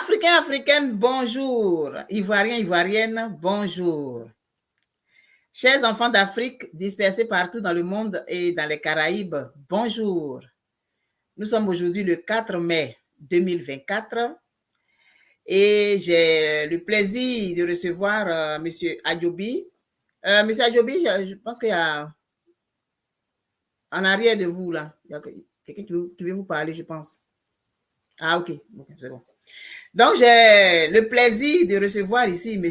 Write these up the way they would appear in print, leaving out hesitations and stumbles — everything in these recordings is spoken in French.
Africains, Africaines, bonjour. Ivoiriens, Ivoiriennes, bonjour. Chers enfants d'Afrique dispersés partout dans le monde et dans les Caraïbes, bonjour. Nous sommes aujourd'hui le 4 mai 2024 et j'ai le plaisir de recevoir M. Adjobi. M. Adjobi, je pense qu'il y a en arrière de vous, là, il y a quelqu'un qui veut vous parler, je pense. Ah, ok, c'est bon. Donc, j'ai le plaisir de recevoir ici M.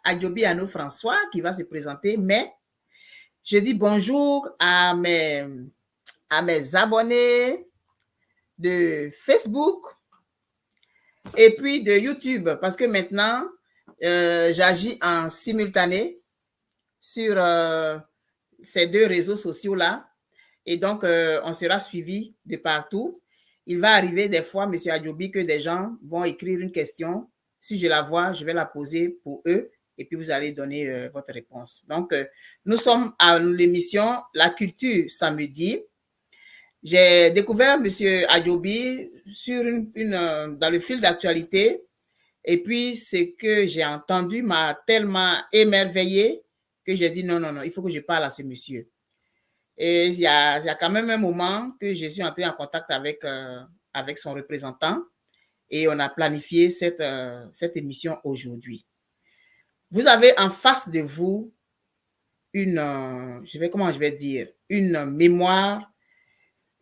Adjobi Ano François qui va se présenter, mais je dis bonjour à mes abonnés de Facebook et puis de YouTube parce que maintenant, j'agis en simultané sur ces deux réseaux sociaux-là et donc, on sera suivi de partout. Il va arriver des fois, M. Adjobi, que des gens vont écrire une question. Si je la vois, je vais la poser pour eux et puis vous allez donner votre réponse. Donc, nous sommes à l'émission La Culture Samedi. J'ai découvert M. Adjobi sur dans le fil d'actualité et puis ce que j'ai entendu m'a tellement émerveillé que j'ai dit non, il faut que je parle à ce monsieur. Et il y a quand même un moment que je suis entré en contact avec son représentant et on a planifié cette émission aujourd'hui. Vous avez en face de vous une mémoire,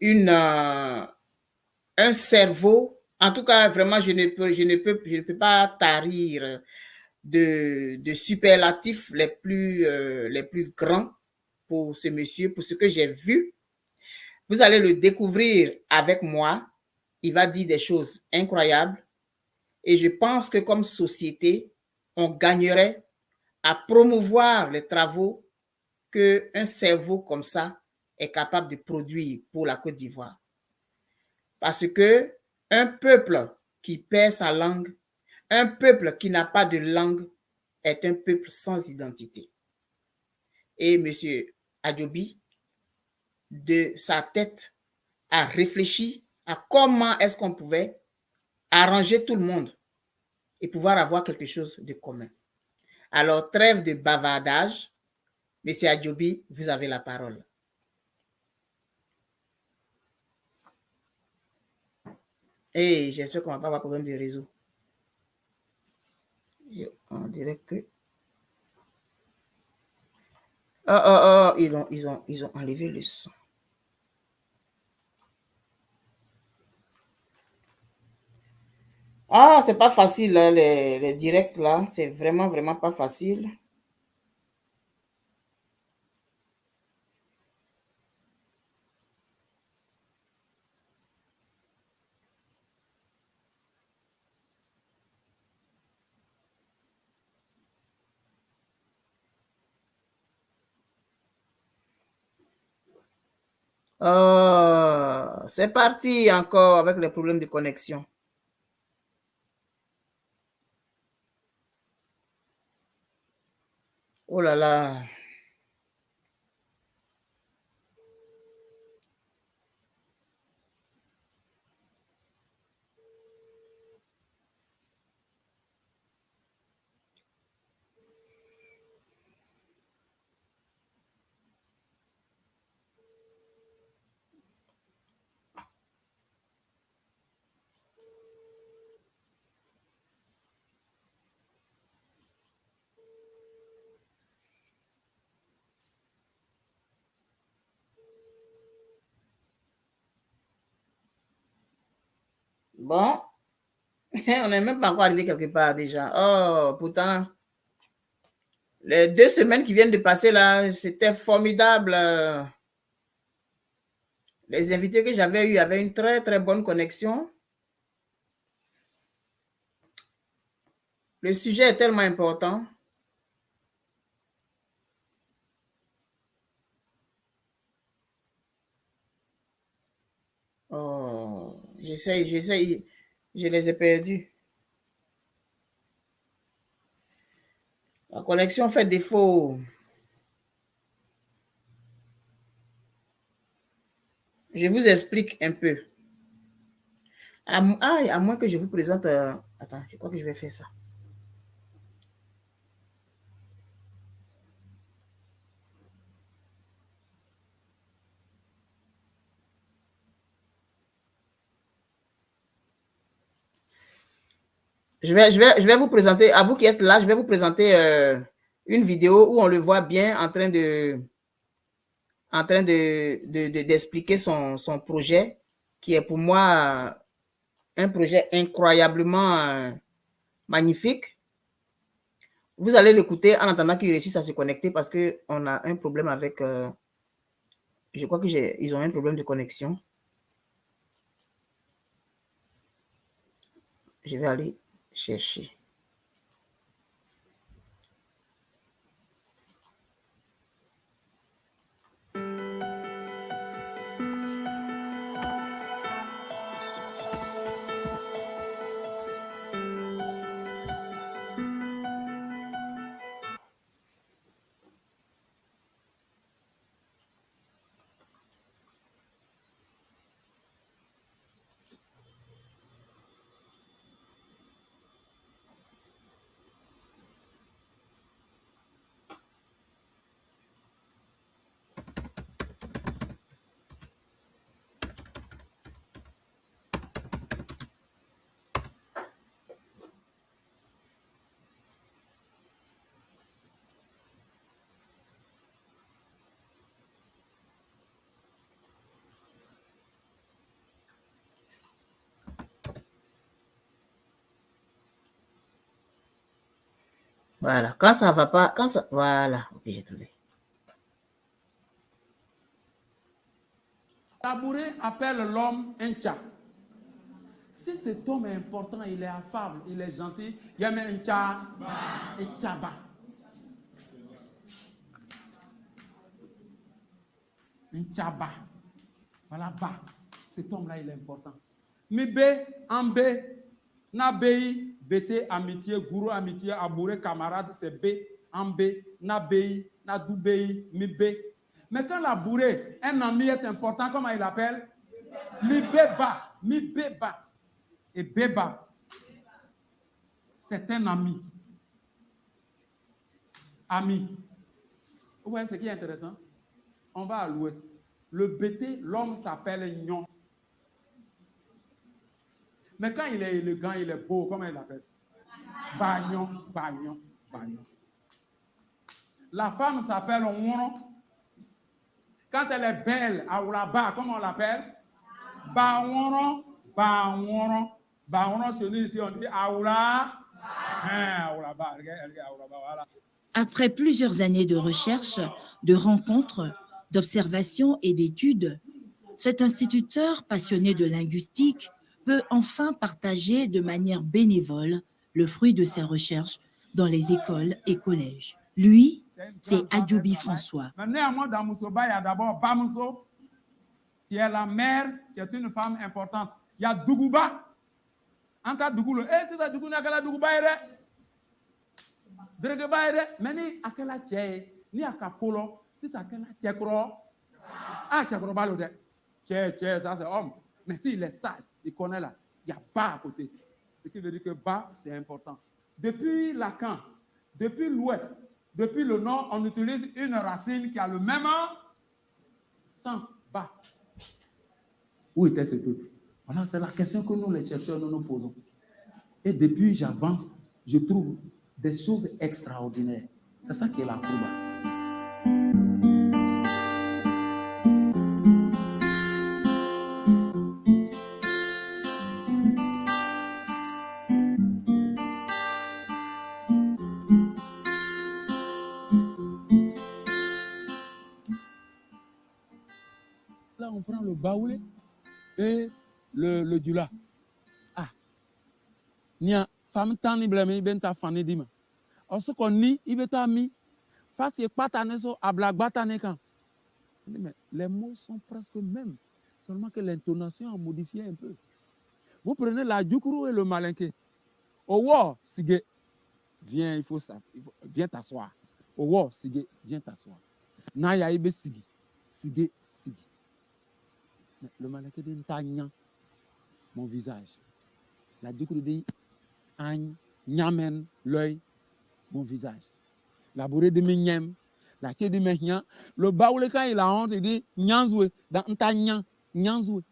un cerveau. En tout cas, vraiment, je ne peux pas tarir de superlatifs les plus grands pour ce monsieur, pour ce que j'ai vu. Vous allez le découvrir avec moi. Il va dire des choses incroyables. Et je pense que comme société, on gagnerait à promouvoir les travaux qu'un cerveau comme ça est capable de produire pour la Côte d'Ivoire. Parce que un peuple qui perd sa langue, un peuple qui n'a pas de langue est un peuple sans identité. Et M. Adjobi, de sa tête, a réfléchi à comment est-ce qu'on pouvait arranger tout le monde et pouvoir avoir quelque chose de commun. Alors, trêve de bavardage. M. Adjobi, vous avez la parole. Et j'espère qu'on ne va pas avoir problème de réseau. On dirait que... ils ont enlevé le son. Ah, c'est pas facile, là, les directs, là. C'est vraiment, vraiment pas facile. C'est parti encore avec les problèmes de connexion. Oh là là. Bon, on n'est même pas encore arrivé quelque part déjà. Oh, pourtant, les 2 semaines qui viennent de passer là, c'était formidable. Les invités que j'avais eus avaient une très, très bonne connexion. Le sujet est tellement important. Oh, j'essaye, je les ai perdus. La connexion fait défaut. Je vous explique un peu. À moins que je vous présente Attends, je crois que je vais faire ça. Je vais vous présenter, à vous qui êtes là, je vais vous présenter une vidéo où on le voit bien en train d'expliquer son projet, qui est pour moi un projet incroyablement magnifique. Vous allez l'écouter en attendant qu'il réussisse à se connecter parce qu'on a un problème avec... je crois qu'ils ont un problème de connexion. Je vais aller chercher. Voilà. Quand ça va pas, quand ça... Voilà. Ok, j'ai trouvé. Tabouré appelle l'homme un tcha. Si cet homme est important, il est affable, il est gentil, il y a même un tcha, un tchaba. Un tchaba. Voilà, ba. Cet homme-là, il est important. Mi B, en B, na BI, BT, amitié, gourou, amitié, amoureux, camarade, c'est B, en B, na BI, na dou BI, mi B. Mais quand la bourrée, un ami est important, comment il appelle? Mi Beba, mi Beba. Et Beba, c'est un ami. Ami. Vous voyez ce qui est intéressant? On va à l'ouest. Le BT, l'homme s'appelle Nyon. Mais quand il est élégant, il est beau, comment il l'appelle? Bagnon, Bagnon, Bagnon. La femme s'appelle Onron. Quand elle est belle, Aoulaba, comment on l'appelle? Baonron, Baonron. Baonron, chez nous ici, on dit Aoula. Aoulaba, Aoulaba, voilà. Après plusieurs années de recherche, de rencontres, d'observations et d'études, cet instituteur passionné de linguistique peut enfin partager de manière bénévole le fruit de ses recherches dans les écoles et collèges. Lui, c'est Adjoubi François. Mais néanmoins, dans Moussoba, il y a d'abord Bamousso, qui est la mère, qui est une femme importante. Il y a Dougouba. En cas de Dougou, c'est ça, Dougou, n'a Dougouba, mais ni akela tchè ni akapolo si ça akela tchèkro tchèkro balo de tchè ça c'est homme, mais s'il est sage il connaît là, il y a bas à côté, ce qui veut dire que bas c'est important. Depuis Lacan, depuis l'ouest, depuis le nord, on utilise une racine qui a le même sens, bas. Où était ce peuple? Voilà, c'est la question que nous les chercheurs nous posons, et depuis j'avance, je trouve des choses extraordinaires. C'est ça qui est la Kouba. Là, on prend le baoulé et le dula. Ah, nia femme tani bleme benta fani dima. Oso koni ibeta mi face et patane so ablagbatane kan. Mais les mots sont presque mêmes, seulement que l'intonation a modifié un peu. Vous prenez la djoukuru et le malinké. Owo sige, viens, viens t'asseoir. Owo sige, viens t'asseoir. Naya ibe sige, sige, sige. Le malinké dit tanya mon visage. La djoukuru dit un nyamen l'œil, mon visage. La bourrée de mes nyem, la tête de mes nyam. Le baoulé, quand il a honte, il dit nyanzoué, dans ta nyan, nyanzoué.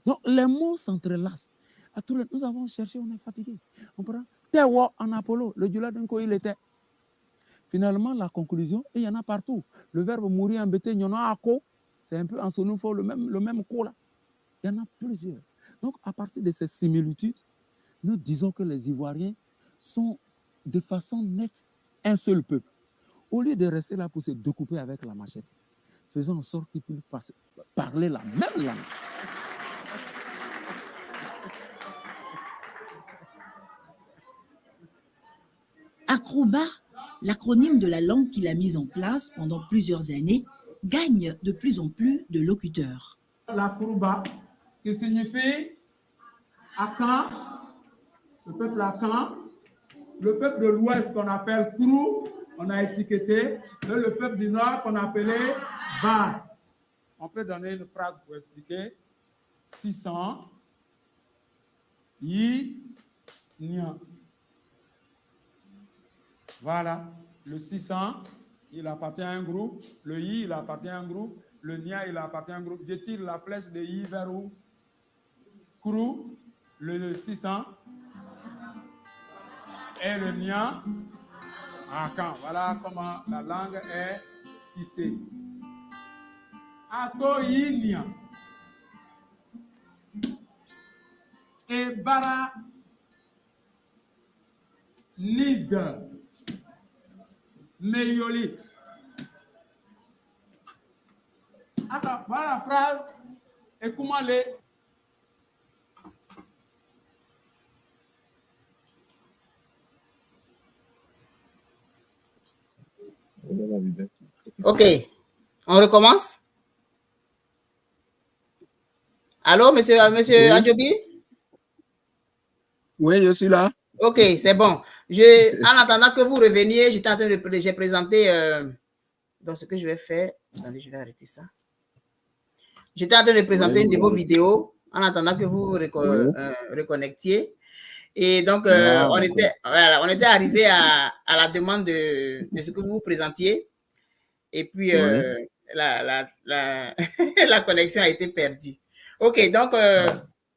Donc, les mots s'entrelacent. Nous avons cherché, on est fatigué. On prend Tewa en Apollo, le dieu là d'un coup, il était. Finalement, la conclusion, et il y en a partout. Le verbe mourir embêté, il y en a à ko. C'est un peu en sonoufo, le même ko là. Il y en a plusieurs. Donc, à partir de ces similitudes, nous disons que les Ivoiriens sont de façon nette un seul peuple. Au lieu de rester là pour se découper avec la machette, faisons en sorte qu'ils puissent parler la même langue. Akrouba, l'acronyme de la langue qu'il a mise en place pendant plusieurs années, gagne de plus en plus de locuteurs. L'Akrouba, qui signifie Akan, le peuple Akan, le peuple de l'Ouest qu'on appelle Krou, on a étiqueté, et le peuple du Nord qu'on appelait Ban. On peut donner une phrase pour expliquer. 600, Yi, Nian. Voilà, le 600, il appartient à un groupe, le Yi, il appartient à un groupe, le Nia, il appartient à un groupe. Je tire la flèche de Yi vers où? Krou, le 600, et le Nia, à Caen. Voilà comment la langue est tissée. Ato Yi Nia. Et Bara Nid. Meyoli. Alors, voilà la phrase. Et comment les. Ok, on recommence. Allô, monsieur Oui. Adjobi? Oui, je suis là. Ok, c'est bon. En attendant que vous reveniez, j'ai présenté donc ce que je vais faire. Attendez, je vais arrêter ça. J'étais en train de présenter une de vos vidéos en attendant que vous reconnectiez. Et donc, on était arrivé à la demande de ce que vous présentiez. Et puis, la connexion a été perdue. Ok, donc,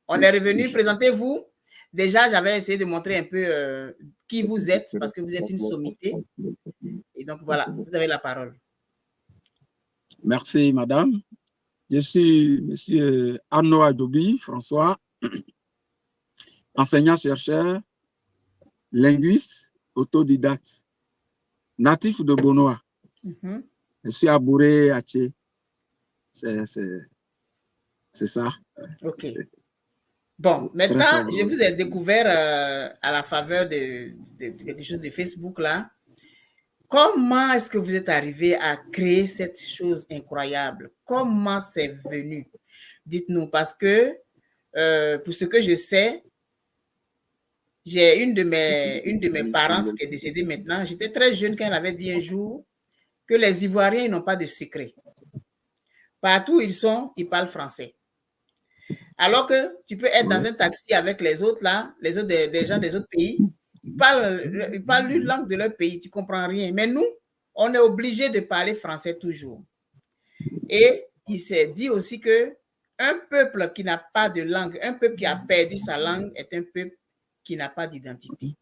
on est revenu. Présentez-vous. Déjà, j'avais essayé de montrer un peu qui vous êtes, parce que vous êtes une sommité. Et donc, voilà, vous avez la parole. Merci, madame. Je suis monsieur Arnaud Adjobi, François, enseignant-chercheur, linguiste, autodidacte, natif de Bonoa. Je suis à Bouré, à Tché. C'est ça. Ok. Bon, maintenant, je vous ai découvert à la faveur de quelque chose de Facebook là. Comment est-ce que vous êtes arrivé à créer cette chose incroyable? Comment c'est venu? Dites-nous, parce que pour ce que je sais, j'ai une de mes parentes qui est décédée maintenant. J'étais très jeune quand elle avait dit un jour que les Ivoiriens n'ont pas de secret. Partout où ils sont, ils parlent français. Alors que tu peux être dans un taxi avec les autres là, les autres des gens des autres pays, ils parlent une langue de leur pays, tu comprends rien. Mais nous, on est obligé de parler français toujours. Et il s'est dit aussi que un peuple qui n'a pas de langue, un peuple qui a perdu sa langue est un peuple qui n'a pas d'identité.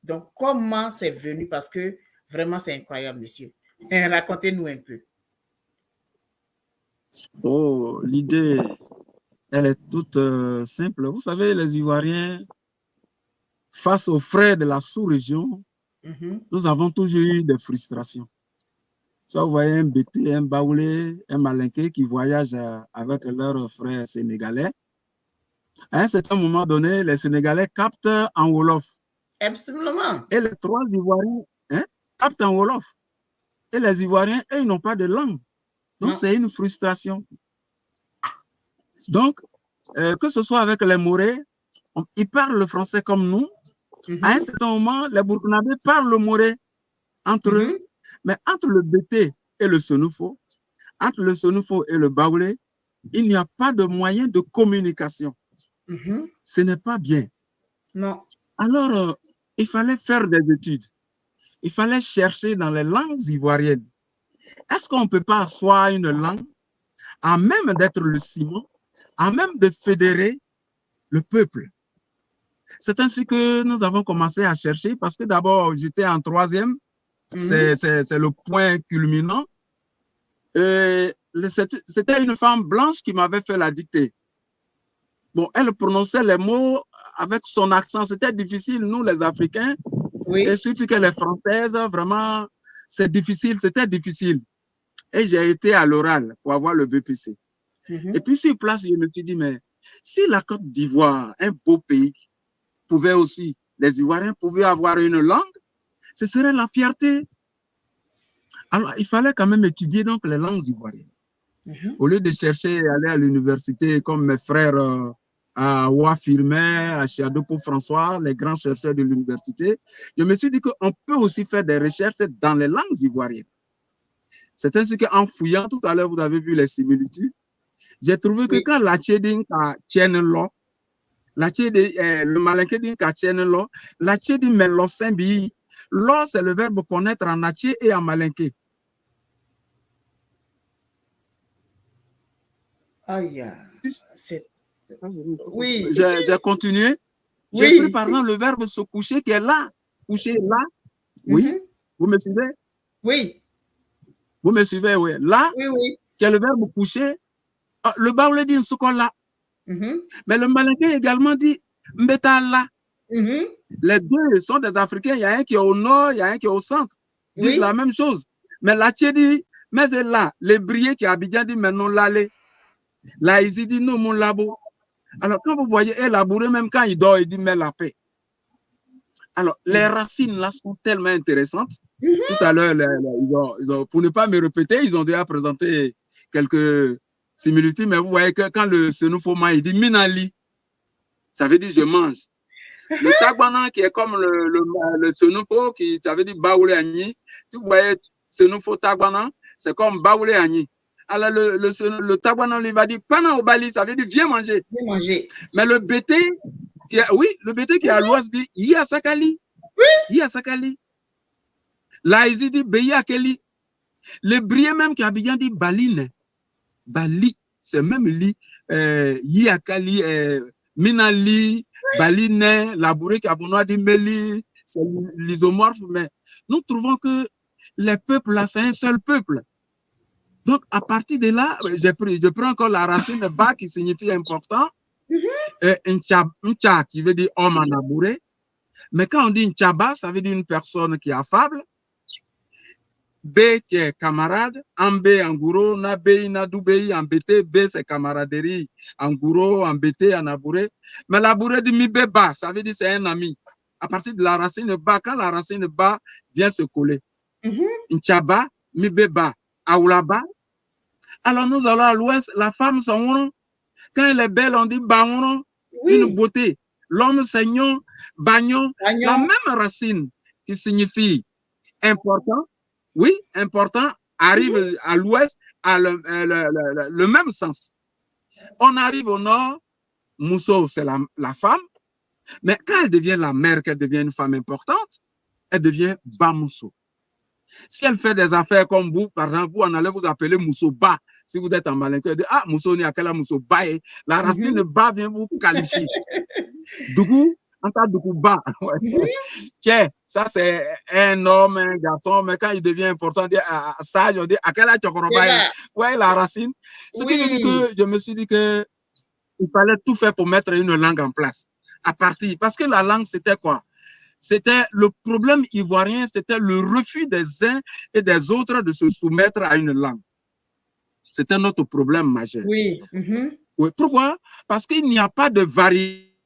Donc, comment c'est venu? Parce que vraiment, c'est incroyable, monsieur. Racontez-nous un peu. Oh, l'idée, elle est toute simple. Vous savez, les Ivoiriens, face aux frais de la sous-région, nous avons toujours eu des frustrations. Ça, vous voyez un Bété, un Baoulé, un Malinké qui voyagent avec leurs frères sénégalais. À un certain moment donné, les Sénégalais captent en Wolof. Absolument. Et les trois Ivoiriens captent en Wolof. Et les Ivoiriens, eux, ils n'ont pas de langue. Donc, c'est une frustration. Donc, que ce soit avec les Morés, ils parlent le français comme nous. À un certain moment, les Burkinabés parlent le Moré entre eux. Mais entre le Bété et le Sonoufo, entre le Sonoufo et le Baoulé, il n'y a pas de moyen de communication. Ce n'est pas bien. Non. Alors, il fallait faire des études. Il fallait chercher dans les langues ivoiriennes. Est-ce qu'on ne peut pas asseoir une langue à même d'être le ciment, à même de fédérer le peuple? C'est ainsi que nous avons commencé à chercher parce que d'abord, j'étais en troisième. C'est le point culminant. C'était une femme blanche qui m'avait fait la dictée. Bon, elle prononçait les mots avec son accent. C'était difficile, nous les Africains. Oui. Et surtout que les Françaises, vraiment, c'est difficile, c'était difficile. Et j'ai été à l'oral pour avoir le BPC. Et puis sur place, je me suis dit, mais si la Côte d'Ivoire, un beau pays, pouvait aussi, les Ivoiriens pouvaient avoir une langue, ce serait la fierté. Alors, il fallait quand même étudier donc les langues ivoiriennes. Au lieu de chercher à aller à l'université comme mes frères à Ouafirmé, à Chiadopo François, les grands chercheurs de l'université, je me suis dit qu'on peut aussi faire des recherches dans les langues ivoiriennes. C'est ainsi qu'en fouillant, tout à l'heure, vous avez vu les similitudes, j'ai trouvé que quand la Tchédinka tienne l'eau, le malinké dit qu'à tienne l'eau, la Tchédin met l'eau simbi. L'eau, c'est le verbe connaître en Natché et en malinké. Aïe, oui. J'ai continué. J'ai pris par exemple le verbe se coucher qui est là. Coucher là. Oui. Vous me suivez? Oui. Vous me suivez? Oui. Là, qui est le verbe coucher. Le baoulé dit là. Mais le malinké également dit mbeta là. Les deux sont des Africains. Il y a un qui est au nord, il y a un qui est au centre. Ils disent la même chose. Mais la Tché dit, mais c'est là. Les brillés qui Abidjan dit, mais non l'allée. Là, ils disent, non, mon labo. Alors, quand vous voyez élaborer, même quand il dort, il dit, mais la paix. Alors, les racines là sont tellement intéressantes. Tout à l'heure, pour ne pas me répéter, ils ont déjà présenté quelques similitudes, mais vous voyez que quand le Senoufoma, il dit Minali, ça veut dire je mange. Le Tagbana, qui est comme le Senoufo, qui ça veut dire Baoulé Agni, tu voyais Senoufo Tagbana, c'est comme Baoulé Agni. Alors, le Tagbana lui va dire Pana au Bali, ça veut dire viens manger. Viens manger. Mais le BT, qui est à l'ouest dit Yia Sakali. Yia Sakali. Là, il dit Beya Keli. Le brié même qui a bien dit Baline. Bali, c'est même li. Yia Kali, Minali, Baline, Labouré qui a dit Meli, c'est l'isomorphe. Mais nous trouvons que les peuples là, c'est un seul peuple. Donc, à partir de là, je prends encore la racine ba qui signifie important. Ncha qui veut dire homme en abouré. Mais quand on dit Nchaba, ça veut dire une personne qui est affable. B qui est camarade. Ambé, Angouro, Nabé, Nadoubé, Ambété. B c'est camaraderie. Angouro, Ambété, Anabouré. Mais l'abouré dit Mibeba, ça veut dire c'est un ami. À partir de la racine ba, quand la racine ba vient se coller. Nchaba, Mibeba, Aoulaba. Alors nous allons à l'ouest, la femme s'en quand elle est belle, on dit baonon, une beauté. L'homme saignant, bagnon, la même racine qui signifie important, important, arrive à l'ouest, à le même sens. On arrive au nord, Mousso, c'est la femme, mais quand elle devient la mère, qu'elle devient une femme importante, elle devient Bamousso. Si elle fait des affaires comme vous, par exemple, vous en allez vous appeler Mousso Ba. Si vous êtes en malinqueur, ah, Mousso ni à quel Mousso Ba, la racine Ba vient vous qualifier. Dougou, en tas de Ba. Tiens, ça c'est un homme, un garçon, mais quand il devient important, on dit sage, on dit à quel âge tu as ouais, la racine. Ce qui veut dire que je me suis dit que il fallait tout faire pour mettre une langue en place. À partir, parce que la langue, c'était quoi? C'était le problème ivoirien, c'était le refus des uns et des autres de se soumettre à une langue. C'était notre problème majeur. Oui. Oui. Pourquoi? Parce qu'il n'y a pas de variété.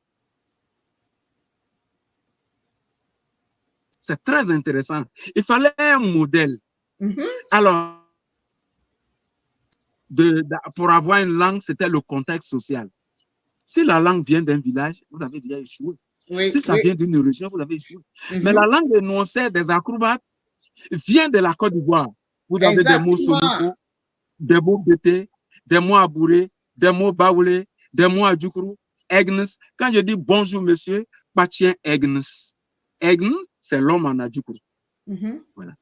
C'est très intéressant. Il fallait un modèle. Alors, pour avoir une langue, c'était le contexte social. Si la langue vient d'un village, vous avez déjà échoué. Si ça vient d'une région, vous avez échoué. Mais la langue énoncée des acrobates vient de la Côte d'Ivoire. Vous avez des mots sonifaux, des mots bété, des mots abourés, des mots baoulés, des mots adjoukrou. Egnes. Quand je dis bonjour, monsieur, Patien Egnes. Egnes, c'est l'homme en Adjoukourou. Voilà.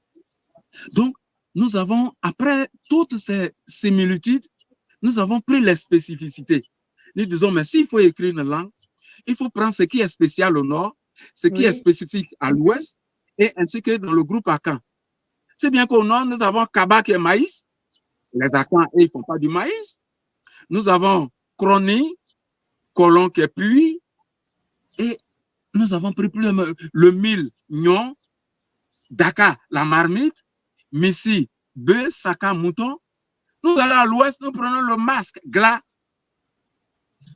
Donc, nous avons, après toutes ces similitudes, nous avons pris les spécificités. Nous disons, mais s'il faut écrire une langue, il faut prendre ce qui est spécial au nord, ce qui est spécifique à l'ouest, et ainsi que dans le groupe Akan. C'est bien qu'au nord, nous avons Kaba qui est maïs. Les Akans, ils ne font pas du maïs. Nous avons Kroni, Colon qui est puits. Et nous avons pris plus le mil, Nyon, Daka, la marmite, Missi, bœuf, Saka, mouton. Nous allons à l'ouest, nous prenons le masque, glas.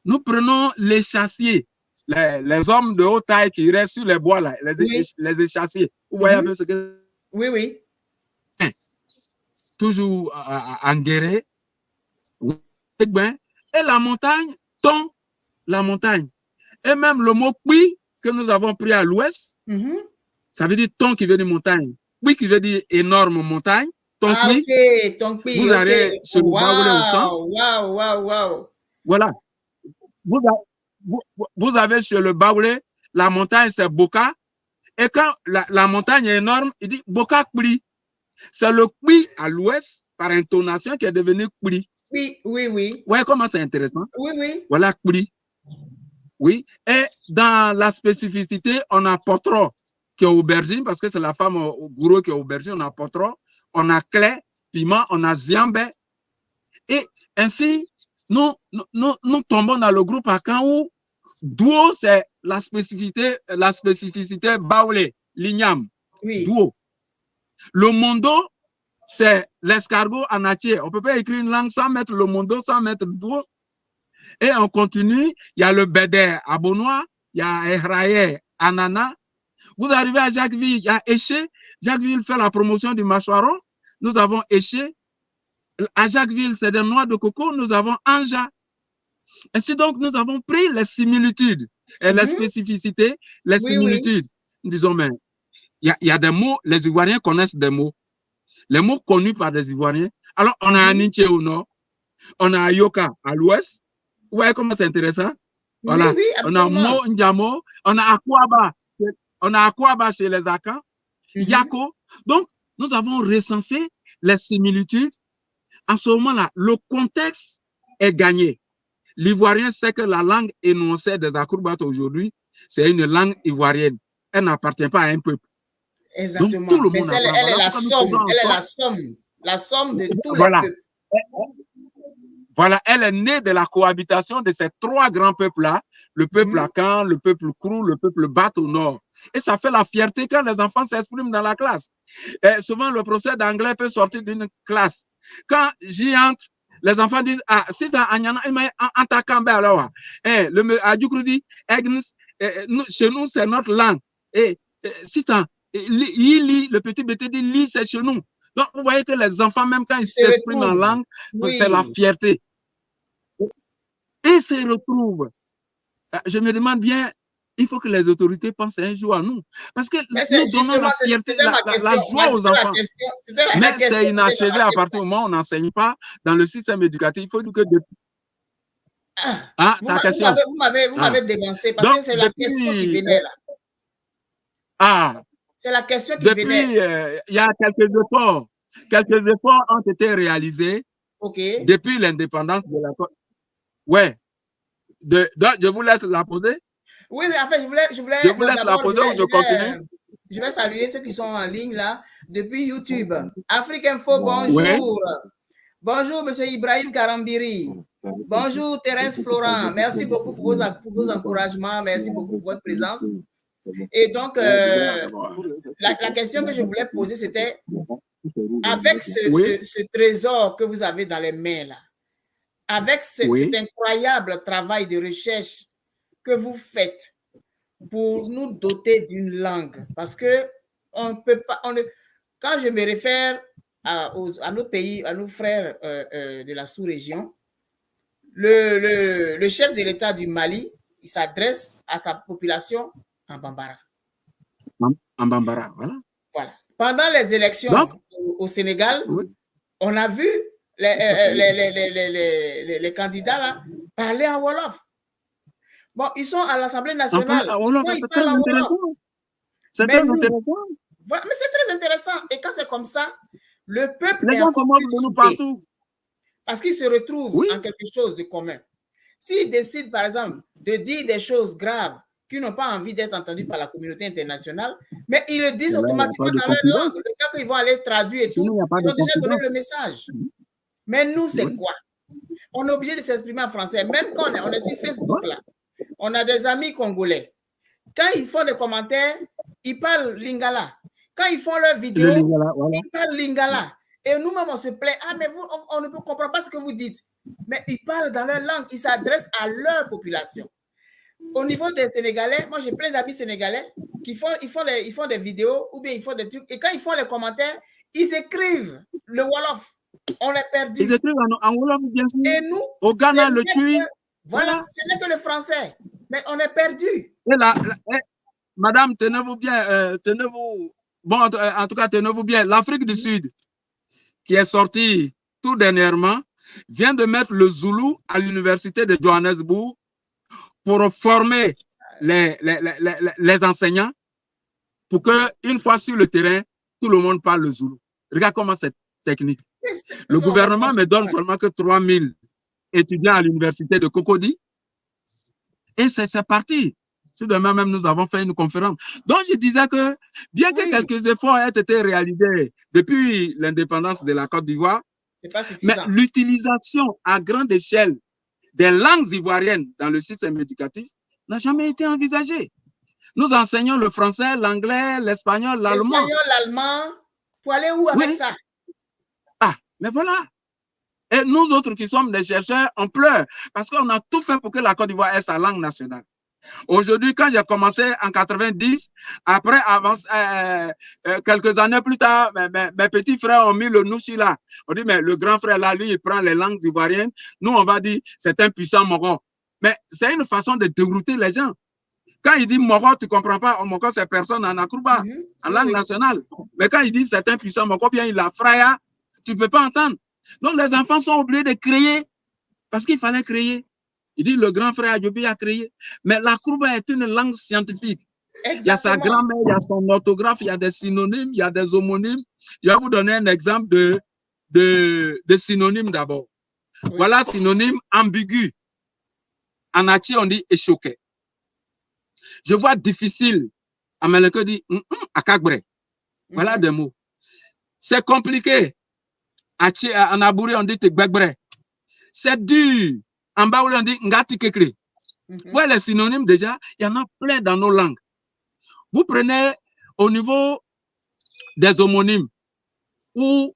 Nous prenons les chassiers, les hommes de haute taille qui restent sur les bois, là, les échassiers. Vous voyez un peu ce que... Oui, oui. Toujours en guéré. Et la montagne, ton, la montagne. Et même le mot oui que nous avons pris à l'ouest, ça veut dire ton qui veut dire montagne. Oui qui veut dire énorme montagne. Ton oui. Vous allez sur le Baoulé au centre. Wow. Voilà. Vous avez sur le Baoulé, la montagne c'est Boka. Et quand la montagne est énorme, il dit Boka Kpri. C'est le Kpri à l'ouest, par intonation, qui est devenu Kpri. Oui. Ouais, comment c'est intéressant? Oui. Voilà Kpri. Oui. Et dans la spécificité, on a Potro qui est aubergine, parce que c'est la femme au gourou qui est aubergine. On a Potro, on a clé, piment, on a ziambé. Et ainsi, nous tombons dans le groupe Akan où Duo, c'est la spécificité Baoulé, l'igname. Oui. Duo. Le mondo, c'est l'escargot en atier. On ne peut pas écrire une langue sans mettre le mondo, sans mettre Duo. Et on continue. Il y a le Bédé à Bonois, il y a Ehraye à Nana. Vous arrivez à Jacquesville, il y a Éché. Jacquesville fait la promotion du mâchoiron. Nous avons Éché. À Jacquesville, c'est des noix de coco. Nous avons Anja. Ainsi donc, nous avons pris les similitudes et les spécificités, les similitudes. Nous disons, mais il y a des mots, les Ivoiriens connaissent des mots. Les mots connus par des Ivoiriens. Alors, on a Aninche au nord, on a Ayoka à l'ouest. Vous voyez comment c'est intéressant? Voilà. On a Mo Ndiamo, on a Akwaba chez les Akans, Yako. Donc, nous avons recensé les similitudes. En ce moment-là, le contexte est gagné. L'Ivoirien sait que la langue énoncée des Akourbat aujourd'hui, c'est une langue ivoirienne. Elle n'appartient pas à un peuple. Exactement. Donc, tout le monde elle est la somme de tous les peuples. Voilà, elle est née de la cohabitation de ces trois grands peuples-là, le peuple Akan, le peuple Krou, le peuple Bat au nord. Et ça fait la fierté quand les enfants s'expriment dans la classe. Et souvent, le professeur d'anglais peut sortir d'une classe. Quand j'y entre, les enfants disent, ah, si ça anyana, en takambe alors, le Adjoukourou dit, chez nous, c'est notre langue. Et si ça, le petit bébé dit, lit, c'est chez nous. Donc, vous voyez que les enfants, même quand ils s'expriment en langue, c'est la fierté. Ils se retrouvent. Je me demande bien, il faut que les autorités pensent un jour à nous. Parce que nous donnons la fierté, la joie aux enfants. Mais c'est inachevé à partir du moment où on n'enseigne pas dans le système éducatif. Il faut que depuis... ta question. Vous m'avez dévancé parce que c'est la question qui venait là. C'est la question qui venait. Il y a quelques efforts. Quelques efforts ont été réalisés depuis l'indépendance de la Côte. Ouais. Donc, je vous laisse la poser. Oui, mais en fait, je vous laisse la poser ou je continue? Je vais saluer ceux qui sont en ligne là depuis YouTube. Afrique Info, bonjour. Ouais. Bonjour, monsieur Ibrahim Karambiri. Bonjour, Thérèse Florent. Merci beaucoup pour vos encouragements. Merci beaucoup pour votre présence. Et donc, la question que je voulais poser, c'était avec ce trésor que vous avez dans les mains là, avec cet incroyable travail de recherche que vous faites pour nous doter d'une langue, parce que on peut pas, quand je me réfère à nos pays, à nos frères de la sous-région, le chef de l'État du Mali, il s'adresse à sa population en Bambara. En Bambara, voilà. Voilà. Pendant les élections au Sénégal, on a vu les candidats là parler en Wolof. Bon, ils sont à l'Assemblée En parlant nationale. en Wolof, Souvent, ils c'est très parlent en Wolof. intéressant. C'est Mais très nous, intéressant. voilà, mais c'est très intéressant. Et quand c'est comme ça, le peuple Les est gens se encore moquent plus de nous soudé partout. parce qu'ils se retrouvent Oui, en quelque chose de commun. S'ils décident, par exemple, de dire des choses graves qui n'ont pas envie d'être entendues par la communauté internationale, mais ils le disent mais là, il n'y a automatiquement pas de dans leur confidence. langue. Le temps qu'ils vont aller traduire et Sinon, il tout, n'y a pas ils de ont déjà donné confidence. le message. Mais nous, c'est Oui. quoi? On est obligé de s'exprimer en français. Même quand on est sur Facebook, là, on a des amis congolais. Quand ils font des commentaires, ils parlent lingala. Quand ils font leurs vidéos, Lingala, voilà. ils parlent lingala. Et nous-mêmes, on se plaint. Ah, mais vous, on ne comprend pas ce que vous dites. Mais ils parlent dans leur langue. Ils s'adressent à leur population. Au niveau des Sénégalais, moi, j'ai plein d'amis sénégalais qui font des vidéos ou bien ils font des trucs. Et quand ils font les commentaires, ils écrivent le Wolof. On est perdu. Ils écrivent en Wolof, bien sûr. Et nous, Au Ghana, le Tui. Voilà, ce n'est que le français. Mais on est perdu. Et là, madame, tenez-vous bien. Tenez-vous. Bon, en tout cas, tenez-vous bien. L'Afrique du Sud, qui est sortie tout dernièrement, vient de mettre le Zoulou à l'université de Johannesburg pour former les enseignants pour qu'une fois sur le terrain, tout le monde parle le Zoulou. Regarde comment c'est technique. Le gouvernement me donne seulement que 3000 étudiants à l'université de Cocody. Et c'est parti. Si demain même nous avons fait une conférence. Donc je disais que bien que quelques efforts aient été réalisés depuis l'indépendance de la Côte d'Ivoire, mais l'utilisation à grande échelle des langues ivoiriennes dans le système éducatif n'a jamais été envisagée. Nous enseignons le français, l'anglais, l'espagnol, l'allemand. L'espagnol, l'allemand, pour aller où avec ça? Ah, mais voilà. Et nous autres qui sommes des chercheurs, on pleure parce qu'on a tout fait pour que la Côte d'Ivoire ait sa langue nationale. Aujourd'hui, quand j'ai commencé en 90, après, quelques années plus tard, mes petits frères ont mis le Nouchi là. On dit, mais le grand frère là, lui, il prend les langues ivoiriennes. Nous, on va dire, c'est un puissant Moro. Mais c'est une façon de dérouter les gens. Quand il dit Moro, tu ne comprends pas. Moro, c'est personne en Akrouba, en langue nationale. Mais quand il dit c'est un puissant Moro, bien il a fraya, tu ne peux pas entendre. Donc, les enfants sont obligés de créer parce qu'il fallait créer. Il dit le grand frère Adjobi a créé. Mais la Krouba est une langue scientifique. Exactement. Il y a sa grammaire, il y a son orthographe, il y a des synonymes, il y a des homonymes. Je vais vous donner un exemple de synonyme d'abord. Oui. Voilà synonyme ambigu. En Hachi, on dit échoqué. Je vois difficile. En Maleko dit akagbre. Voilà des mots. C'est compliqué. En Abouri, on dit tegbegbre. C'est dur. En Baoulé, on dit ngati kekri. Ouais, les synonymes déjà, il y en a plein dans nos langues. Vous prenez au niveau des homonymes, où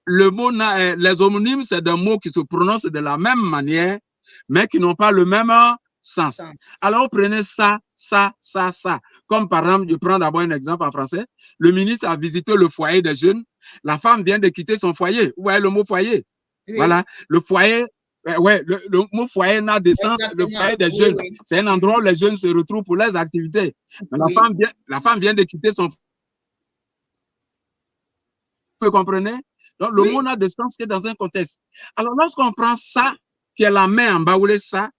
le mot, les homonymes, c'est des mots qui se prononcent de la même manière, mais qui n'ont pas le même sens. Alors, vous prenez ça. Comme par exemple, je prends d'abord un exemple en français. Le ministre a visité le foyer des jeunes. La femme vient de quitter son foyer. Vous voyez le mot foyer? Oui. Voilà, le foyer. Ouais, le mot foyer n'a de sens. Le foyer des jeunes, c'est un endroit où les jeunes se retrouvent pour leurs activités. Mais la femme vient de quitter son foyer. Vous comprenez? Donc, le mot n'a de sens que dans un contexte. Alors, lorsqu'on prend ça, qui est la main en baoulé, ça,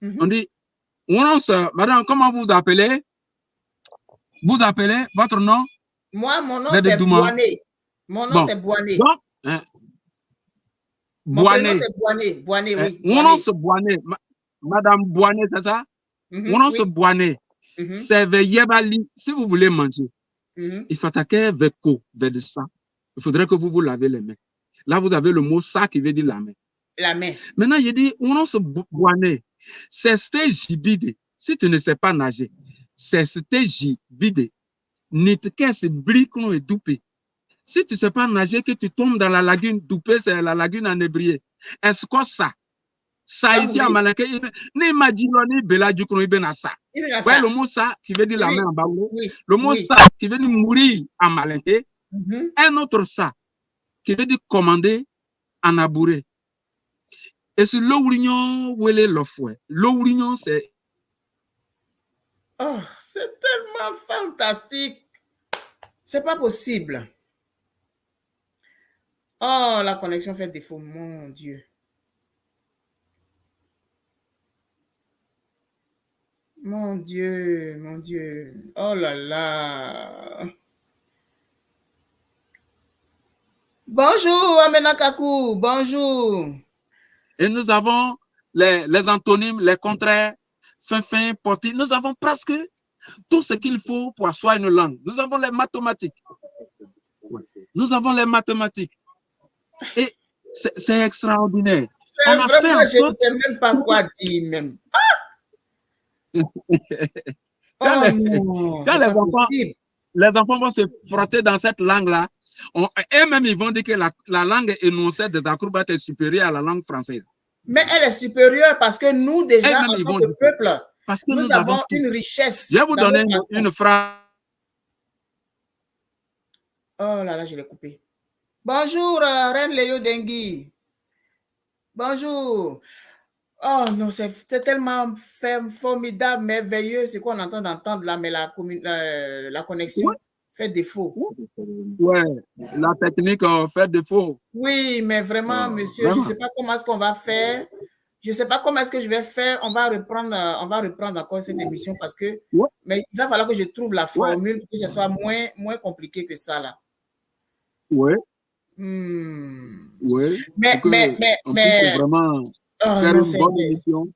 on dit, madame, comment vous appelez? Vous appelez votre nom? Moi, mon nom, c'est Boané. Mon nom, c'est Boané. Boané. C'est Boané. Boané, oui. Mon nom, c'est Boané. Madame Boané, c'est ça? Mon nom, c'est Boané. C'est Yebali. Si vous voulez manger, il faut attaquer avec de ça. Il faudrait que vous lavez les mains. Là, vous avez le mot ça qui veut dire la main. La main. Maintenant, j'ai dit, mon nom, c'est Boané. C'est jibide. Si tu ne sais pas nager, c'est jibide. Nitke, c'est blicon et doupé. Si tu ne sais pas nager, que tu tombes dans la lagune, doupé, c'est la lagune en hébrié. Est-ce que ça? Ça ici en malaké, ni majiloni bela du na ça. Ouais, le mot ça qui veut dire la main en bas. Le mot ça qui veut dire mourir en malinqué. Un autre ça qui veut dire commander en abouré. Et sur l'oulignon, où est l'offre? L'oulignon, c'est. Oh, c'est tellement fantastique. C'est pas possible. Oh, la connexion fait défaut, mon Dieu. Mon Dieu, mon Dieu. Oh là là. Bonjour, Amenakaku. Bonjour. Et nous avons les antonymes, les contraires, fin, porti. Nous avons presque tout ce qu'il faut pour asseoir une langue. Nous avons les mathématiques. Nous avons les mathématiques. Et c'est extraordinaire. On a Vraiment, fait en sorte... je ne sais même pas quoi dire même. Quand, quand les enfants vont se frotter dans cette langue-là, eux-mêmes, ils vont dire que la langue énoncée des acrobates est supérieure à la langue française. Mais elle est supérieure parce que nous, déjà, en tant que peuple, parce que nous avons une richesse. Je vais vous donner une phrase. Oh là là, je l'ai coupé. Bonjour, Reine Léo Dengui. Bonjour. Oh non, c'est tellement formidable, merveilleux ce qu'on entend d'entendre là, mais la connexion fait défaut. Ouais, la technique fait défaut. Oui, mais vraiment, monsieur, vraiment. Je ne sais pas comment est-ce qu'on va faire. Je ne sais pas comment est-ce que je vais faire. On va reprendre encore cette émission parce que mais il va falloir que je trouve la formule pour que ce soit moins compliqué que ça là. Oui. Oui. Mais vraiment faire une bonne émission.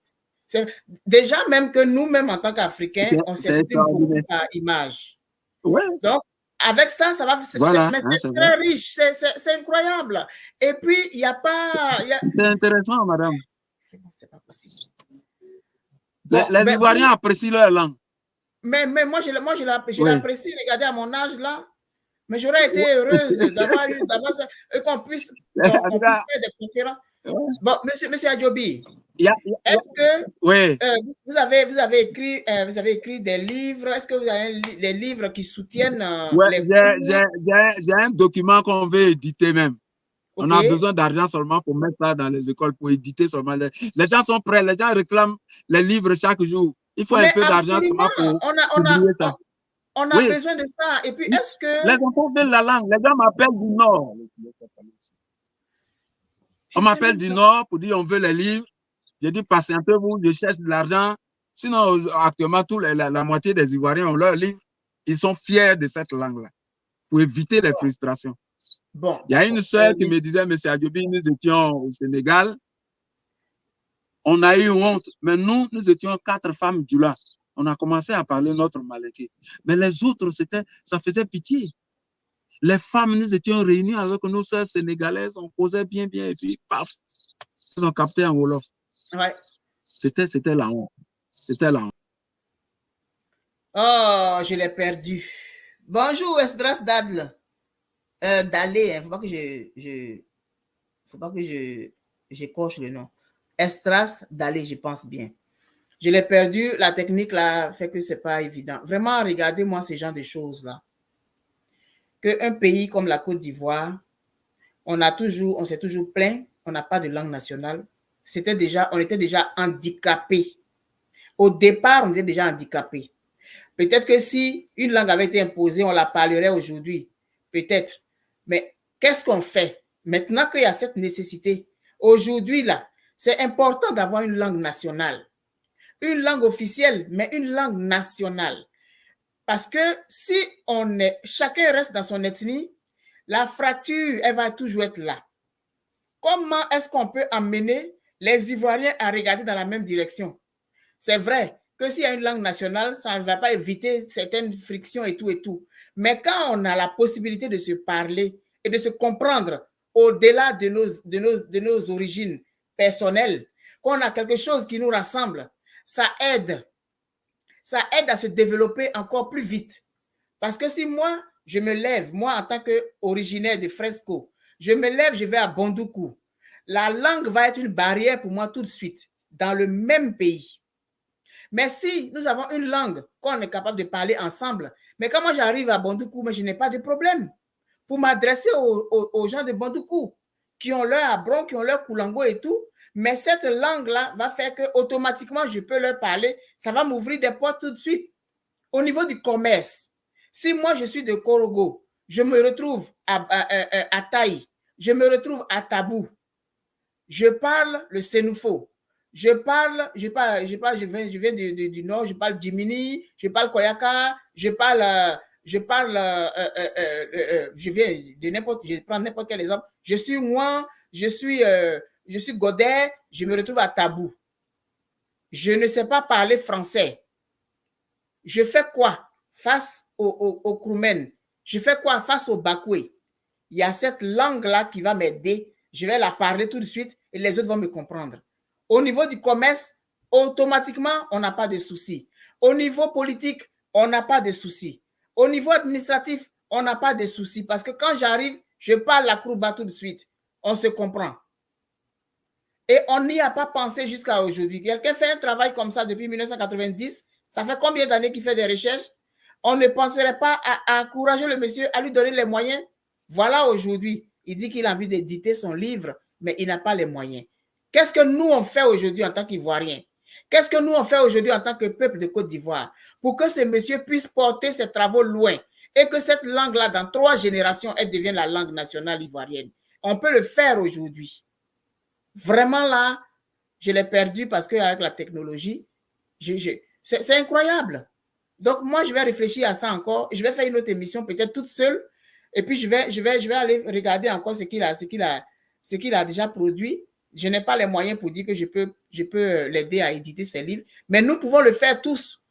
Déjà, même que nous-mêmes, en tant qu'Africains, on s'exprime beaucoup par image. Ouais. Donc, avec ça, ça va. Voilà, c'est très riche, c'est incroyable. Et puis, il n'y a pas. C'est intéressant, madame. C'est pas possible. Les Ivoiriens apprécient leur langue. Mais moi, je l'apprécie. Regardez à mon âge là. Mais j'aurais été heureuse d'avoir ça et qu'on puisse faire des conférences. Bon, monsieur Adjobi, est-ce que vous avez écrit des livres? Est-ce que vous avez des livres qui soutiennent j'ai un document qu'on veut éditer même. On a besoin d'argent seulement pour mettre ça dans les écoles, pour éditer seulement. Les gens sont prêts, les gens réclament les livres chaque jour. Il faut un peu d'argent seulement pour publier ça. On a besoin de ça. Et puis, est-ce que... Les enfants veulent la langue. Les gens m'appellent du Nord. On m'appelle du Nord pour dire on veut les livres. J'ai dit patientez-vous, je cherche de l'argent. Sinon, actuellement, la moitié des Ivoiriens ont leurs livres. Ils sont fiers de cette langue-là pour éviter les frustrations. Bon. Il y a une sœur qui me disait, monsieur Adjobi, nous étions au Sénégal. On a eu honte. Mais nous étions 4 femmes du Djoula. On a commencé à parler notre malinké. Mais les autres, ça faisait pitié. Les femmes, nous étions réunies avec nos sœurs sénégalaises, on causait bien, et puis, paf, ils ont capté en Wolof. Ouais. C'était la honte. C'était la honte. Oh, je l'ai perdu. Bonjour, Esdras Dadle. Dalé, il ne faut pas que je coche le nom. Esdras Dalé, je pense bien. Je l'ai perdu, la technique là fait que c'est pas évident. Vraiment, regardez-moi ce genre de choses-là. Qu'un pays comme la Côte d'Ivoire, on s'est toujours plaint, on n'a pas de langue nationale. On était déjà handicapés. Au départ, on était déjà handicapés. Peut-être que si une langue avait été imposée, on la parlerait aujourd'hui. Peut-être. Mais qu'est-ce qu'on fait? Maintenant qu'il y a cette nécessité, aujourd'hui là, c'est important d'avoir une langue nationale. Une langue officielle, mais une langue nationale. Parce que si chacun reste dans son ethnie, la fracture, elle va toujours être là. Comment est-ce qu'on peut amener les Ivoiriens à regarder dans la même direction? C'est vrai que s'il y a une langue nationale, ça ne va pas éviter certaines frictions et tout. Mais quand on a la possibilité de se parler et de se comprendre au-delà de nos origines personnelles, qu'on a quelque chose qui nous rassemble, ça aide à se développer encore plus vite. Parce que si moi, je me lève, moi en tant qu'originaire de Fresco, je me lève, je vais à Bondoukou, la langue va être une barrière pour moi tout de suite, dans le même pays. Mais si nous avons une langue qu'on est capable de parler ensemble, mais quand moi j'arrive à Bondoukou, mais je n'ai pas de problème pour m'adresser aux gens de Bondoukou, qui ont leur abron, qui ont leur koulango et tout, mais cette langue-là va faire que automatiquement je peux leur parler, ça va m'ouvrir des portes tout de suite. Au niveau du commerce, si moi je suis de Korogo, je me retrouve à Taï, je me retrouve à Tabou, je parle le Sénoufo, je viens du Nord, je parle Jimini, je parle Koyaka, je prends n'importe quel exemple. Je suis Ouan, je suis Godet, je me retrouve à Tabou. Je ne sais pas parler français. Je fais quoi face au Kroumen? Je fais quoi face au Bakoué? Il y a cette langue-là qui va m'aider. Je vais la parler tout de suite et les autres vont me comprendre. Au niveau du commerce, automatiquement, on n'a pas de soucis. Au niveau politique, on n'a pas de soucis. Au niveau administratif, on n'a pas de soucis parce que quand j'arrive, je parle la Krouba tout de suite. On se comprend. Et on n'y a pas pensé jusqu'à aujourd'hui. Quelqu'un fait un travail comme ça depuis 1990. Ça fait combien d'années qu'il fait des recherches? On ne penserait pas à encourager le monsieur, à lui donner les moyens. Voilà aujourd'hui, il dit qu'il a envie d'éditer son livre, mais il n'a pas les moyens. Qu'est-ce que nous, on fait aujourd'hui en tant qu'Ivoiriens? Qu'est-ce que nous, on fait aujourd'hui en tant que peuple de Côte d'Ivoire pour que ce monsieur puisse porter ses travaux loin et que cette langue-là, dans 3 générations, elle devienne la langue nationale ivoirienne? On peut le faire aujourd'hui. Vraiment là, je l'ai perdu parce qu'avec la technologie, c'est incroyable. Donc moi, je vais réfléchir à ça encore. Je vais faire une autre émission peut-être toute seule. Et puis je vais aller regarder encore ce qu'il a déjà produit. Je n'ai pas les moyens pour dire que je peux l'aider à éditer ses livres. Mais nous pouvons le faire tous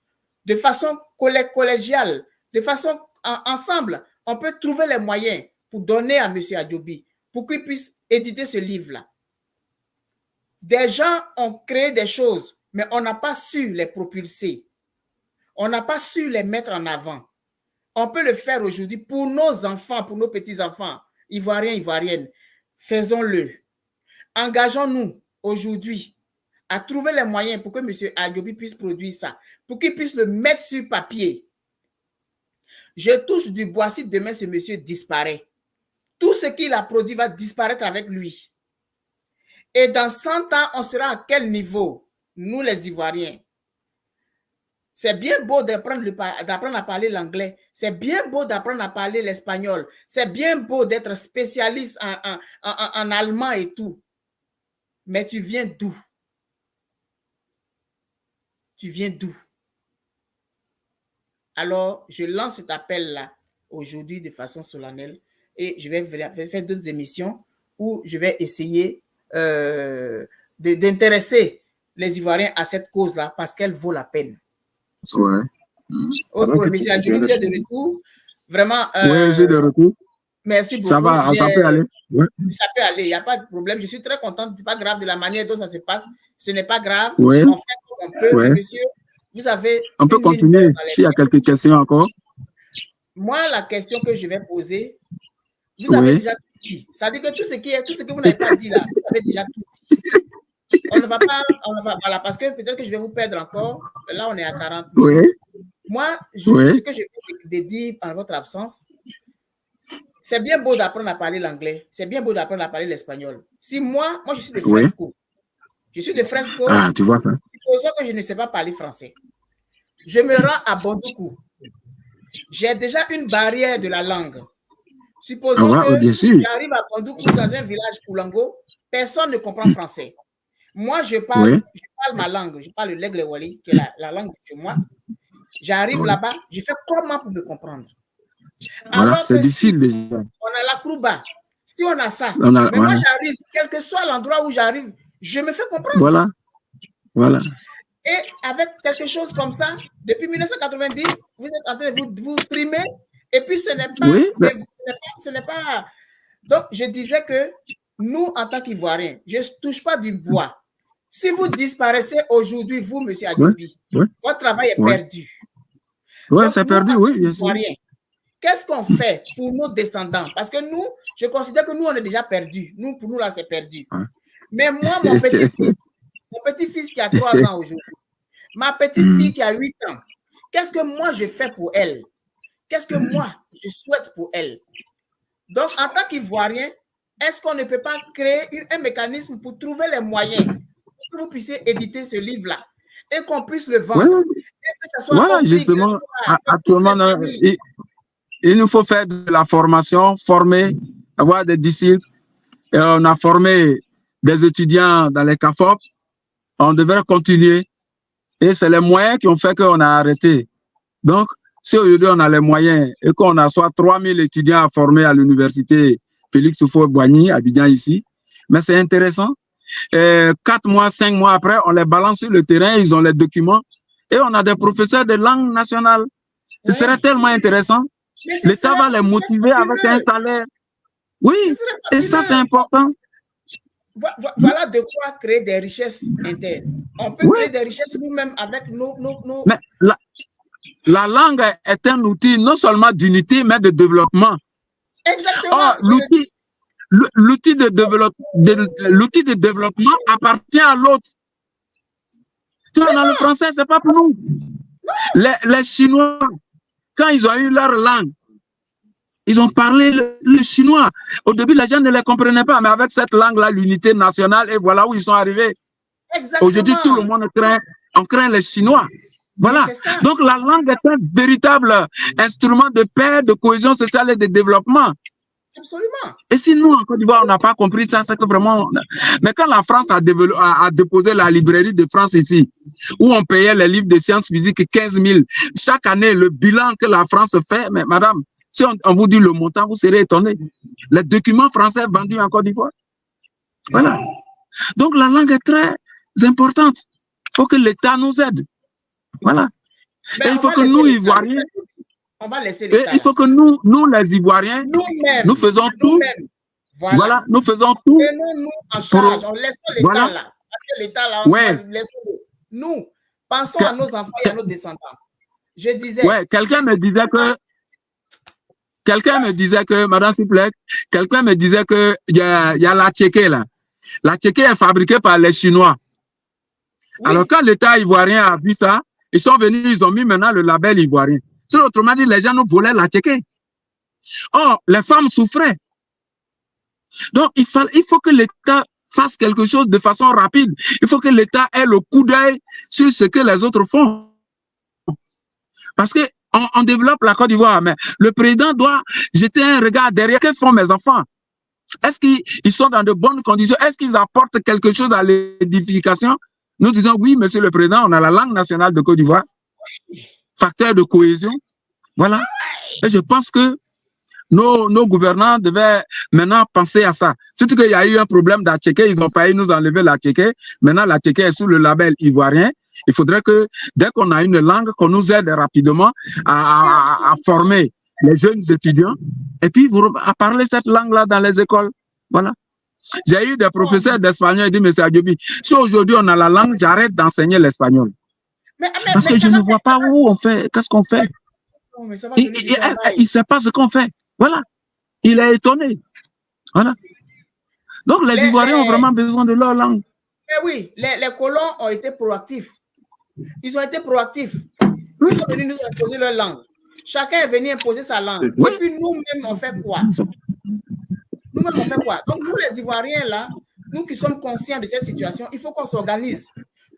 de façon collégiale, de façon ensemble. On peut trouver les moyens pour donner à M. Adjobi pour qu'il puisse éditer ce livre-là. Des gens ont créé des choses, mais on n'a pas su les propulser. On n'a pas su les mettre en avant. On peut le faire aujourd'hui pour nos enfants, pour nos petits-enfants, Ivoiriens, Ivoiriennes. Faisons-le. Engageons-nous aujourd'hui à trouver les moyens pour que M. Adjobi puisse produire ça, pour qu'il puisse le mettre sur papier. Je touche du bois si demain ce monsieur disparaît. Tout ce qu'il a produit va disparaître avec lui. Et dans 100 ans, on sera à quel niveau, nous les Ivoiriens? C'est bien beau d'apprendre à parler l'anglais. C'est bien beau d'apprendre à parler l'espagnol. C'est bien beau d'être spécialiste en allemand et tout. Mais tu viens d'où? Tu viens d'où? Alors, je lance cet appel-là aujourd'hui de façon solennelle et je vais faire d'autres émissions où je vais essayer d'intéresser les Ivoiriens à cette cause-là parce qu'elle vaut la peine. Ouais. Monsieur Adjobi, vous êtes de retour. Vraiment. Oui, j'ai de retour. Merci beaucoup. Ça va, ça peut aller. Ouais. Ça peut aller, il n'y a pas de problème. Je suis très contente. Ce n'est pas grave de la manière dont ça se passe. Ce n'est pas grave. Oui. On fait comme on peut. Oui. Monsieur, vous avez. On peut continuer s'il y a quelques questions encore. Moi, la question que je vais poser, vous avez déjà tout dit. Ça veut dire que tout ce que vous n'avez pas dit là, vous avez déjà tout dit. On ne va pas, voilà, parce que peut-être que je vais vous perdre encore. Là, on est à 40 minutes. Oui. Moi, ce que je vais dire en votre absence, c'est bien beau d'apprendre à parler l'anglais. C'est bien beau d'apprendre à parler l'espagnol. Si moi, je suis de Fresco. Je suis de Fresco. Ah, tu vois ça. Supposons que je ne sais pas parler français. Je me rends à Bondoukou. J'ai déjà une barrière de la langue. Supposons que j'arrive à Bondoukou dans un village Koulango, personne ne comprend français. Moi, je parle ma langue. Je parle le Legle Wali, qui est la langue de chez moi. J'arrive là-bas, je fais comment pour me comprendre? Voilà, c'est difficile déjà. On a la Krouba. Si on a ça, mais moi j'arrive, quel que soit l'endroit où j'arrive, je me fais comprendre. Voilà. Voilà. Et avec quelque chose comme ça, depuis 1990, vous êtes en train de vous trimer, et puis ce n'est pas. Donc, je disais que nous, en tant qu'Ivoiriens, je ne touche pas du bois. Si vous disparaissez aujourd'hui, vous, M. Adjobi, votre travail est perdu. Oui, c'est perdu, oui, bien sûr. Qu'est-ce qu'on fait pour nos descendants? Parce que nous, je considère que nous, on est déjà perdus. Nous, pour nous, là, c'est perdu. Mais moi, mon petit-fils qui a 3 ans aujourd'hui, ma petite-fille qui a 8 ans, qu'est-ce que moi, je fais pour elle? Qu'est-ce que moi, je souhaite pour elle? Donc, en tant qu'Ivoirien, est-ce qu'on ne peut pas créer un mécanisme pour trouver les moyens pour que vous puissiez éditer ce livre-là et qu'on puisse le vendre? Et que ça soit voilà, justement, actuellement, il nous faut faire de la formation, former, avoir des disciples. Et on a formé des étudiants dans les CAFOP. On devrait continuer. Et c'est les moyens qui ont fait qu'on a arrêté. Donc, si aujourd'hui on a les moyens et qu'on a soit 3000 étudiants à former à l'université Félix Houphouët-Boigny, à Abidjan ici, mais c'est intéressant. 4 mois, 5 mois après, on les balance sur le terrain, ils ont les documents et on a des professeurs de langue nationale. Ce serait tellement intéressant. L'État va les motiver avec un salaire. Oui, et ça c'est important. Voilà de quoi créer des richesses internes. On peut créer des richesses nous-mêmes avec nos... Mais la langue est un outil non seulement d'unité, mais de développement. Exactement. L'outil de développement appartient à l'autre. Tu vois, dans le français, c'est pas pour nous. Les Chinois, quand ils ont eu leur langue, ils ont parlé le chinois. Au début, les gens ne les comprenaient pas, mais avec cette langue-là, l'unité nationale, et voilà où ils sont arrivés. Aujourd'hui, tout le monde craint les Chinois. Voilà. Donc, la langue est un véritable instrument de paix, de cohésion sociale et de développement. Absolument. Et si nous, en Côte d'Ivoire, on n'a pas compris ça, c'est que vraiment... Mais quand la France a déposé la librairie de France ici, où on payait les livres de sciences physiques 15 000, chaque année, le bilan que la France fait, mais madame, si on vous dit le montant, vous serez étonné. Les documents français vendus en Côte d'Ivoire. Voilà. Donc, la langue est très importante. Il faut que l'État nous aide. Voilà. Et il faut que nous, Ivoiriens, on va laisser l'État. Il faut que nous les Ivoiriens, nous faisons tout. Voilà, nous faisons tout. Prenons-nous en charge. On laisse l'État là. L'État là, nous, pensons à nos enfants et à nos descendants. Je disais. Ouais, quelqu'un me disait que, madame Siplek, quelqu'un me disait que il y a la tchéké là. La tchéké est fabriquée par les Chinois. Oui. Alors, quand l'État ivoirien a vu ça, ils sont venus, ils ont mis maintenant le label ivoirien. Autrement dit, les gens nous volaient la tchéké. Or, les femmes souffraient. Donc, il faut que l'État fasse quelque chose de façon rapide. Il faut que l'État ait le coup d'œil sur ce que les autres font. Parce que on développe la Côte d'Ivoire, mais le président doit jeter un regard derrière. Que font mes enfants? Est-ce qu'ils sont dans de bonnes conditions? Est-ce qu'ils apportent quelque chose à l'édification? Nous disons oui, monsieur le président, on a la langue nationale de Côte d'Ivoire, facteur de cohésion. Voilà. Et je pense que nos gouvernants devaient maintenant penser à ça. Surtout qu'il y a eu un problème d'Atchéké, ils ont failli nous enlever l'Atchéké. Maintenant, l'Atchéké est sous le label ivoirien. Il faudrait que, dès qu'on a une langue, qu'on nous aide rapidement à former les jeunes étudiants et puis à parler cette langue-là dans les écoles. Voilà. J'ai eu des professeurs d'espagnol, ils disent, monsieur Adjobi, si aujourd'hui on a la langue, j'arrête d'enseigner l'espagnol. Parce que je ne vois pas où on fait, qu'est-ce qu'on fait. Il ne sait pas ce qu'on fait. Voilà. Il est étonné. Voilà. Donc les Ivoiriens ont vraiment besoin de leur langue. Oui, les colons ont été proactifs. Ils ont été proactifs. Ils sont venus nous imposer leur langue. Chacun est venu imposer sa langue. Oui. Et puis nous-mêmes, on fait quoi? Nous-mêmes, on fait quoi? Donc nous, les Ivoiriens, là, nous qui sommes conscients de cette situation, il faut qu'on s'organise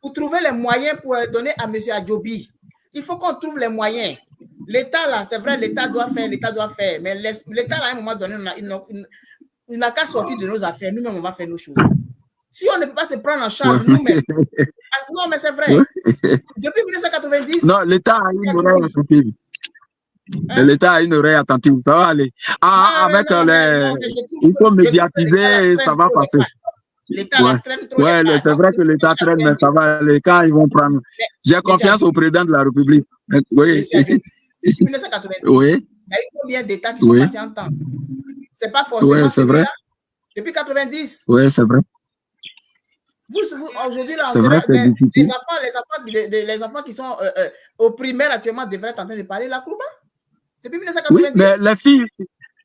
pour trouver les moyens pour donner à M. Adjobi. Il faut qu'on trouve les moyens. L'État, là, c'est vrai, l'État doit faire. Mais l'État, là, à un moment donné, il n'a qu'à sortir de nos affaires. Nous-mêmes, on va faire nos choses. Si on ne peut pas se prendre en charge nous-mêmes. Non, mais c'est vrai. Depuis 1990. Non, l'État a une oreille attentive. L'État a une oreille attentive. Ça va aller. Avec il faut médiatiser et ça va passer. L'État traîne trop. Ouais, c'est vrai que l'État traîne, mais ça va aller. Quand ils vont prendre. J'ai confiance au président de la République. Oui. Depuis 1990, oui. Il y a eu combien d'États qui sont passés en temps? C'est pas forcément. Oui, c'est vrai. Depuis 90. Oui, c'est vrai. Vous aujourd'hui, là, c'est vrai que les enfants qui sont au primaire actuellement devraient être en train de parler la Krouba. Depuis 1990. Oui, mais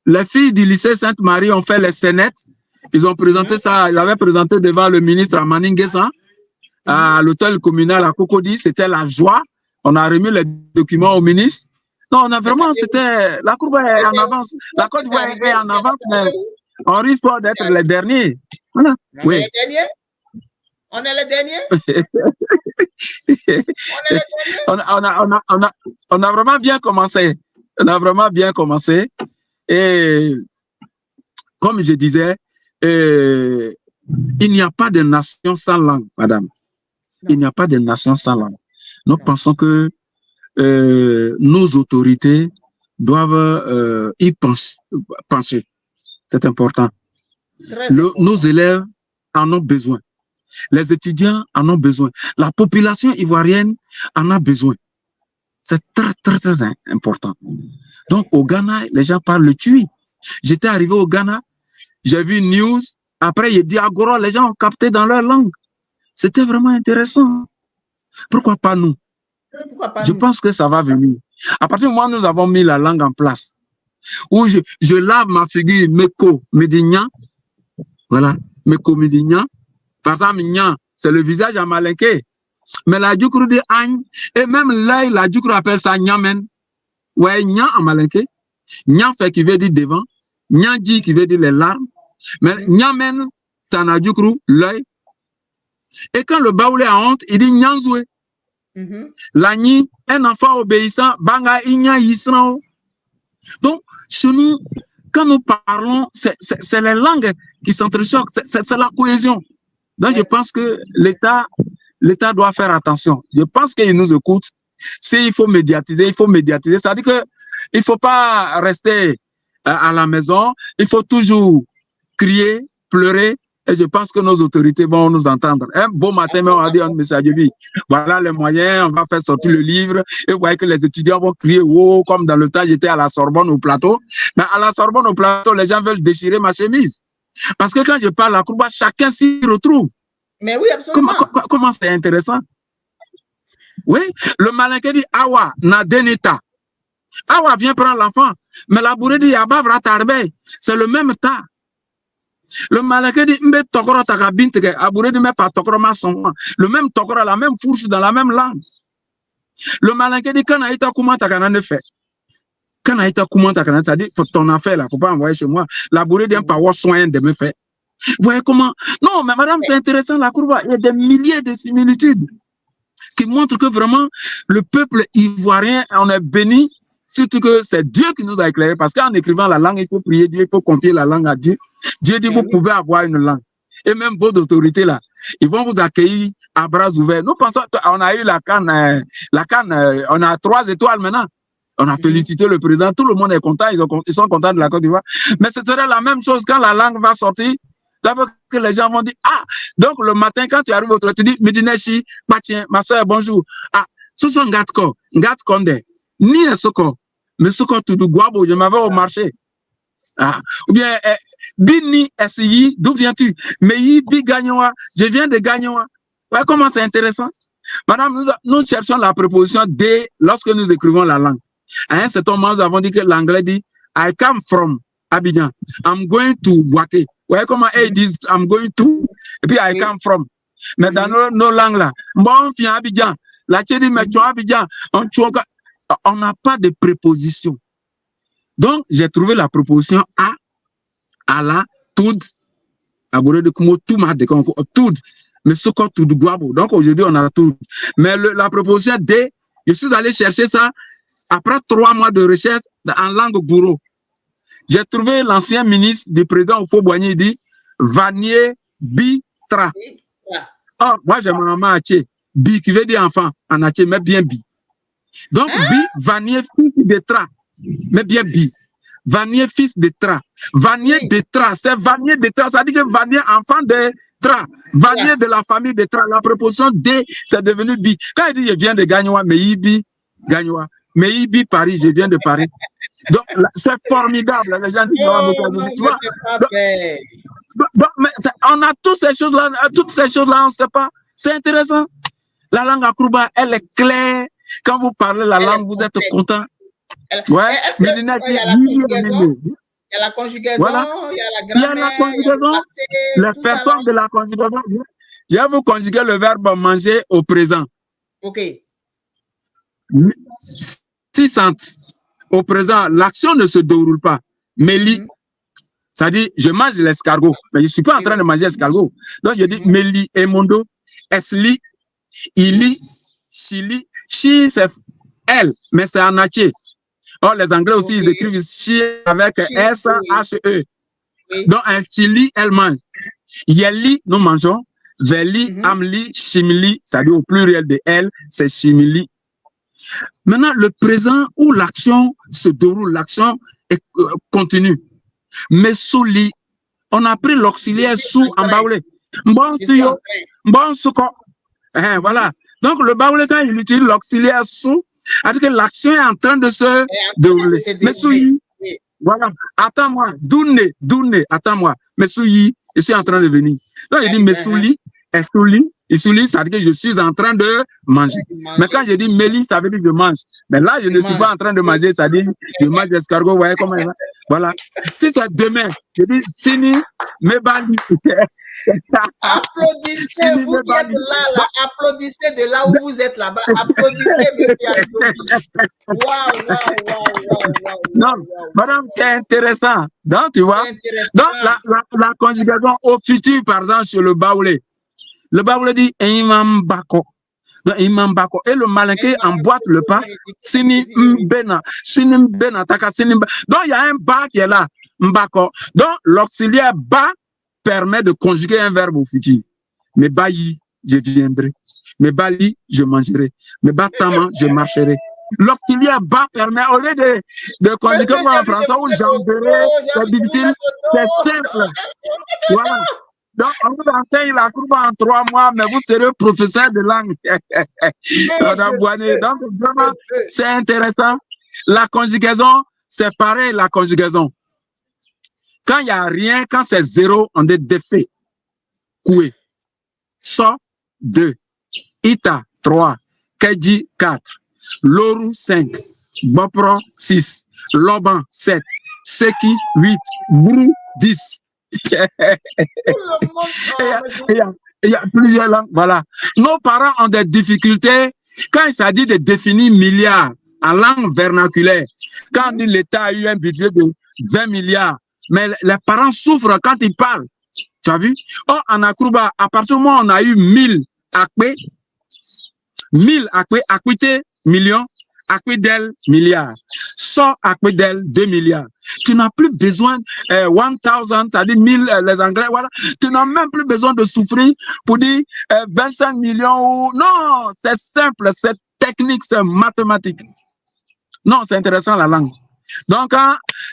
les filles du lycée Sainte-Marie ont fait les scénettes. Ils ont présenté ça, ils avaient présenté devant le ministre Amaning Guessan à l'hôtel communal à Cocody. C'était la joie. On a remis les documents au ministre. Non, on a vraiment, c'était, la courbe est en avance. La Côte d'Ivoire est en avance, mais on risque d'être les derniers. Voilà. Oui. Les derniers? On est les derniers? On a vraiment bien commencé. On a vraiment bien commencé. Et comme je disais, il n'y a pas de nation sans langue, madame. Il n'y a pas de nation sans langue. Nous pensons que nos autorités doivent y penser. C'est important. Nos élèves en ont besoin. Les étudiants en ont besoin. La population ivoirienne en a besoin. C'est très, très, très important. Donc, au Ghana, les gens parlent le tui. J'étais arrivé au Ghana, j'ai vu une news. Après, il dit Agora, les gens ont capté dans leur langue. C'était vraiment intéressant. Pourquoi pas nous? Je pense que ça va venir. À partir du moment où nous avons mis la langue en place, où je lave ma figure Meko Médignan, voilà, Meko Médignan, par exemple, Nyan, c'est le visage à malinqué. Mais la Djoukru dit Agne, et même là, la Djoukru appelle ça Nyamen. Ouais, Nyan en malinqué. Nyan fait qui veut dire devant. Nyan dit qui veut dire les larmes. Mais Nyamen, c'est en Djoukru, l'œil. Et quand le baoulé a honte, il dit Nyanzoué. L'agni, un enfant obéissant, banga inya yisran. Donc, chez nous, quand nous parlons, c'est les langues qui s'entrechoquent, c'est la cohésion. Donc, je pense que l'État doit faire attention. Je pense qu'il nous écoute. S'il faut médiatiser, il faut médiatiser. C'est-à-dire qu'il ne faut pas rester à la maison. Il faut toujours crier, pleurer. Et je pense que nos autorités vont nous entendre. Un beau matin, on a dit à M. Adjebi, voilà les moyens, on va faire sortir le livre. Et vous voyez que les étudiants vont crier, oh, comme dans le temps, j'étais à la Sorbonne au plateau. Mais à la Sorbonne au plateau, les gens veulent déchirer ma chemise. Parce que quand je parle à Kourouba, chacun s'y retrouve. Mais oui, absolument. Comment c'est intéressant? Oui, le malinqué dit, Awa, na deneta. Awa vient prendre l'enfant. Mais la bourrée dit, Yaba vra tarbe. C'est le même tas. Le malinqué dit, Mbe tokoro takabinteke. Abouré dit, mais pas tokoro ma son. Le même tokoro, la même fourche dans la même langue. Le malinqué dit, quand aïta comment takana ne fait. Quand aïta comment takana, ça dit, faut ton affaire là, faut pas envoyer chez moi. La bourrée dit, pas avoir soin de me faire. Vous voyez comment? Non, mais madame, c'est intéressant, la courbe. Il y a des milliers de similitudes qui montrent que vraiment, le peuple ivoirien, on est béni, surtout que c'est Dieu qui nous a éclairés. Parce qu'en écrivant la langue, il faut prier Dieu, il faut confier la langue à Dieu. Dieu dit, vous pouvez avoir une langue. Et même vos autorités là, ils vont vous accueillir à bras ouverts. Nous pensons, on a eu la canne, on a 3 étoiles maintenant. On a félicité le président, tout le monde est content, ils sont contents de la Côte d'Ivoire. Mais ce serait la même chose quand la langue va sortir. D'abord que les gens vont dire, ah, donc le matin, quand tu arrives au travail, tu dis, Medineshi, Matien, ma soeur, bonjour. Ah, ce sont Gatko, Gatkonde, ni un soko, mais soko tout du guabo, je m'avais au marché. Ah, ou bien, Bini, SI, d'où viens-tu? Mais Bi Gagnoa, je viens de Gagnoa. Ouais, comment c'est intéressant? Madame, nous cherchons la préposition D lorsque nous écrivons la langue. À un certain moment, nous avons dit que l'anglais dit, I come from Abidjan, I'm going to Boaké. Vous voyez comment ils disent I'm going to, et puis I come from. Mais dans nos langues là, bon, vient Abidjan, la tchédi, mais tu Abidjan, on n'a pas de préposition. Donc, j'ai trouvé la préposition A, ala, tout, abouré de Kumo, tout m'a déconfort, tout, mais ce qu'on tout guabo. Donc, aujourd'hui, on a tout. Mais la préposition D, je suis allé chercher ça après 3 mois de recherche en langue gouro. J'ai trouvé l'ancien ministre du président Oufo-Boigny, il dit Vanier Bitra. Oh, moi, j'ai mon maman Haché. Bi qui veut dire enfant en Haché, mais bien Bi. Donc, Bi, Vanier fils de Tra, mais bien Bi. Vanier fils de Tra. Vanier de Tra, c'est Vanier de Tra. Ça dit que Vanier enfant de Tra. Vanier de la famille de Tra. La préposition D, c'est devenu Bi. Quand il dit je viens de Gagnoa, mais Ibi, Gagnoa. Mais Ibi, Paris, je viens de Paris. Donc, c'est formidable. Les gens disent, mais on a toutes ces choses-là, on ne sait pas. C'est intéressant. La langue à Kourouba, elle est claire. Quand vous parlez la langue, vous êtes content. Ouais. Il y a la conjugaison, voilà. Il y a la grammaire, il y a la conjugaison, les personnes de la conjugaison. Je vais vous conjuguer le verbe manger au présent. OK. 600. Au présent, l'action ne se déroule pas. Méli, ça dit, je mange l'escargot, mais je ne suis pas en train de manger l'escargot. Donc, je dis, Méli, Emondo, Esli, Ili, Chili, Chi, c'est elle, mais c'est en haché. Or, les Anglais aussi, ils écrivent Chi avec S-H-E. Donc, un Chili, elle mange. Yeli, nous mangeons. Veli, Amli, Chimili, c'est-à-dire au pluriel de elle, c'est Chimili. Maintenant, le présent où l'action se déroule, l'action continue. Mais sous lit, on a pris l'auxiliaire sous en baoulé. Voilà. Donc, le baoulé, quand il utilise l'auxiliaire sous, c'est-à-dire que l'action est en train de se dérouler. Mais sous voilà. Attends-moi. Douné, attends-moi. Mais sous je suis en train de venir. Donc, il dit, mais sous lit, ça veut dire que je suis en train de manger. Mais quand je dis Méli, ça veut dire que je mange. Mais là, je ne suis pas en train de manger, ça veut dire que je mange l'escargot. Vous voyez comment il va? Voilà. Si c'est demain, je dis Sini, Mebali. Applaudissez, vous qui êtes là, applaudissez de là où vous êtes là-bas. Applaudissez, monsieur Anthony. Waouh. Non, madame, c'est intéressant. Donc, tu vois, donc la conjugaison au futur, par exemple, sur le baoulé. Le baoulé dit Imam Bako. Et le malinqué emboîte le pas. Sini Mbena. Donc, il y a un ba qui est là. Mbako. Donc, l'auxiliaire ba permet de conjuguer un verbe au futur. Mais bayi, je viendrai. Mais bali, je mangerai. Mais batama, je marcherai. L'auxiliaire ba permet, au lieu de conjuguer en français ou j'enverrai, c'est difficile, c'est simple. Voilà. Donc, on vous enseigne la courbe en 3 mois, mais vous serez professeur de langue. Donc, vraiment, c'est intéressant. La conjugaison, c'est pareil, la conjugaison. Quand il n'y a rien, quand c'est 0, on dit défait. Koué. So, 2. Ita, 3. Keji, 4. Loru, 5. Bopro, 6. Loban, 7. Seki, 8. Brou, 10. Il y a plusieurs langues. Voilà. Nos parents ont des difficultés quand il s'agit de définir milliards en langue vernaculaire. Quand l'État a eu un budget de 20 milliards, mais les parents souffrent quand ils parlent. Tu as vu? Oh, en Akrouba, à partir du moment où on a eu 1000 akwe, 1000 akwe, akwité, millions, Aquidel, milliards. So Aquidel, 2 milliards. Tu n'as plus besoin, 1000, c'est-à-dire 1000, les Anglais, voilà. Tu n'as même plus besoin de souffrir pour dire 25 millions ou... Non, c'est simple, c'est technique, c'est mathématique. Non, c'est intéressant la langue. Donc,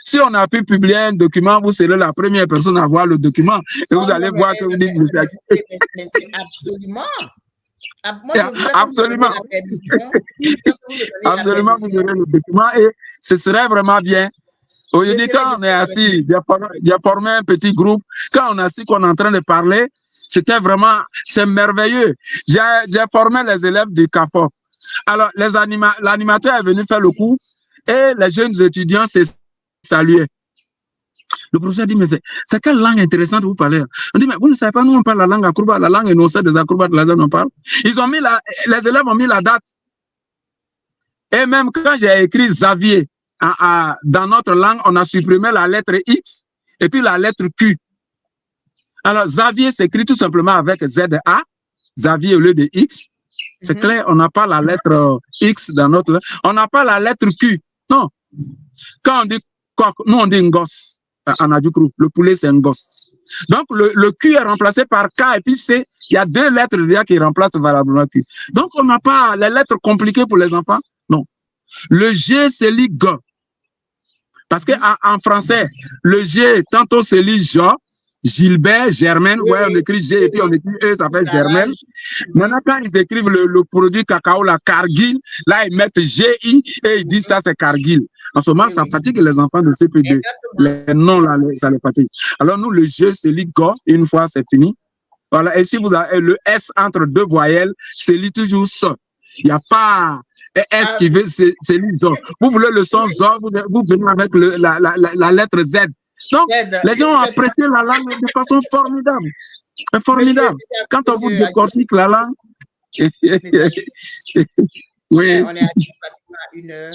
si on a pu publier un document, vous serez la première personne à voir le document. Et vous allez voir que vous dites... Mais c'est absolument... Moi, absolument. Absolument, vous aurez le document et ce serait vraiment bien. Aujourd'hui, quand on est assis, il y a formé un petit groupe. Quand on est assis, qu'on est en train de parler, c'était vraiment, c'est merveilleux. J'ai formé les élèves du CAFO. Alors, l'animateur est venu faire le cours et les jeunes étudiants se saluaient. Le professeur dit, mais c'est quelle langue intéressante vous parlez? On dit, mais vous ne savez pas, nous on parle la langue Akrouba, la langue énoncée des acrobates, la langue on parle. Ils ont mis les élèves ont mis la date. Et même quand j'ai écrit Xavier, dans notre langue, on a supprimé la lettre X et puis la lettre Q. Alors, Xavier s'écrit tout simplement avec ZA, Xavier au lieu de X. C'est clair, on n'a pas la lettre X dans notre langue. On n'a pas la lettre Q. Non. Quand on dit coq, nous on dit ngos. En Adjoukrou, le poulet c'est un gosse. Donc le Q est remplacé par K et puis C. Il y a 2 lettres déjà qui remplacent valablement Q. Donc on n'a pas les lettres compliquées pour les enfants. Non. Le G c'est lit G. Parce que en français, le G tantôt c'est lit Jean, Gilbert, Germaine. Ouais, on écrit G et puis on écrit E, ça fait Germaine. Maintenant quand ils écrivent le produit cacao, la Cargill, là ils mettent GI et ils disent ça c'est Cargill. En ce moment, ça fatigue les enfants de CP2. Les noms, là, ça les fatigue. Alors, nous, le jeu, c'est l'IGO. Une fois, c'est fini. Voilà. Et si vous avez le S entre 2 voyelles, c'est lit toujours ça. Il n'y a pas S qui veut, c'est l'IGO. Vous voulez le son ZO, vous venez avec la lettre Z. Donc, les gens ont apprécié la langue de façon formidable. Formidable. Quand on vous décortique la langue. Oui. On est à pratiquement 1 heure.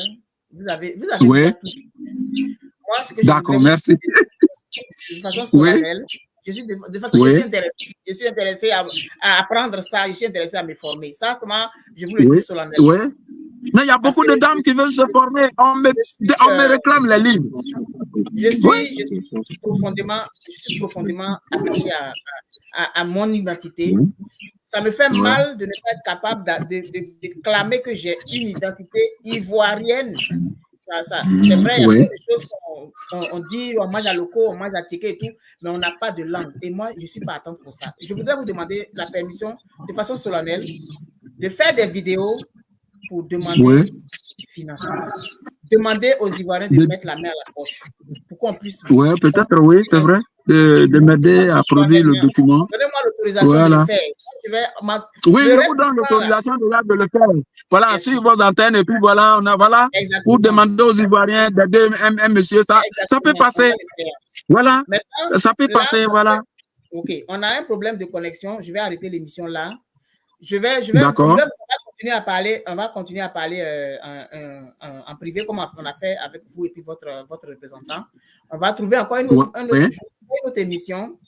Vous avez oui. Moi, ce que je d'accord, merci. De façon solennelle, je suis intéressé à apprendre ça, je suis intéressé à me former. Ça, je vous le dis solennellement. Oui. Mais il y a beaucoup de dames qui veulent se former. On me réclame les livres. Je suis profondément attaché à mon identité. Ça me fait mal de ne pas être capable de clamer que j'ai une identité ivoirienne. C'est vrai, il y a des choses qu'on dit, on mange à loco, on mange à ticket et tout, mais on n'a pas de langue. Et moi, je ne suis pas attente pour ça. Je voudrais vous demander la permission, de façon solennelle, de faire des vidéos pour demander financement. Demander aux Ivoiriens de mettre la main à la poche pour qu'on puisse... Oui, peut-être, oui, c'est vrai, de m'aider à produire le document. Donnez-moi l'autorisation de le faire. Oui, je vous donne l'autorisation de le faire. Voilà, sur vos antennes, et puis voilà, on a, voilà, pour demander aux Ivoiriens d'aider un monsieur, ça peut passer. Voilà, ça peut passer, voilà. OK, on a un problème de connexion. Je vais arrêter l'émission là. D'accord. On va continuer à parler en privé, comme on a fait avec vous et puis votre représentant. On va trouver encore une autre émission.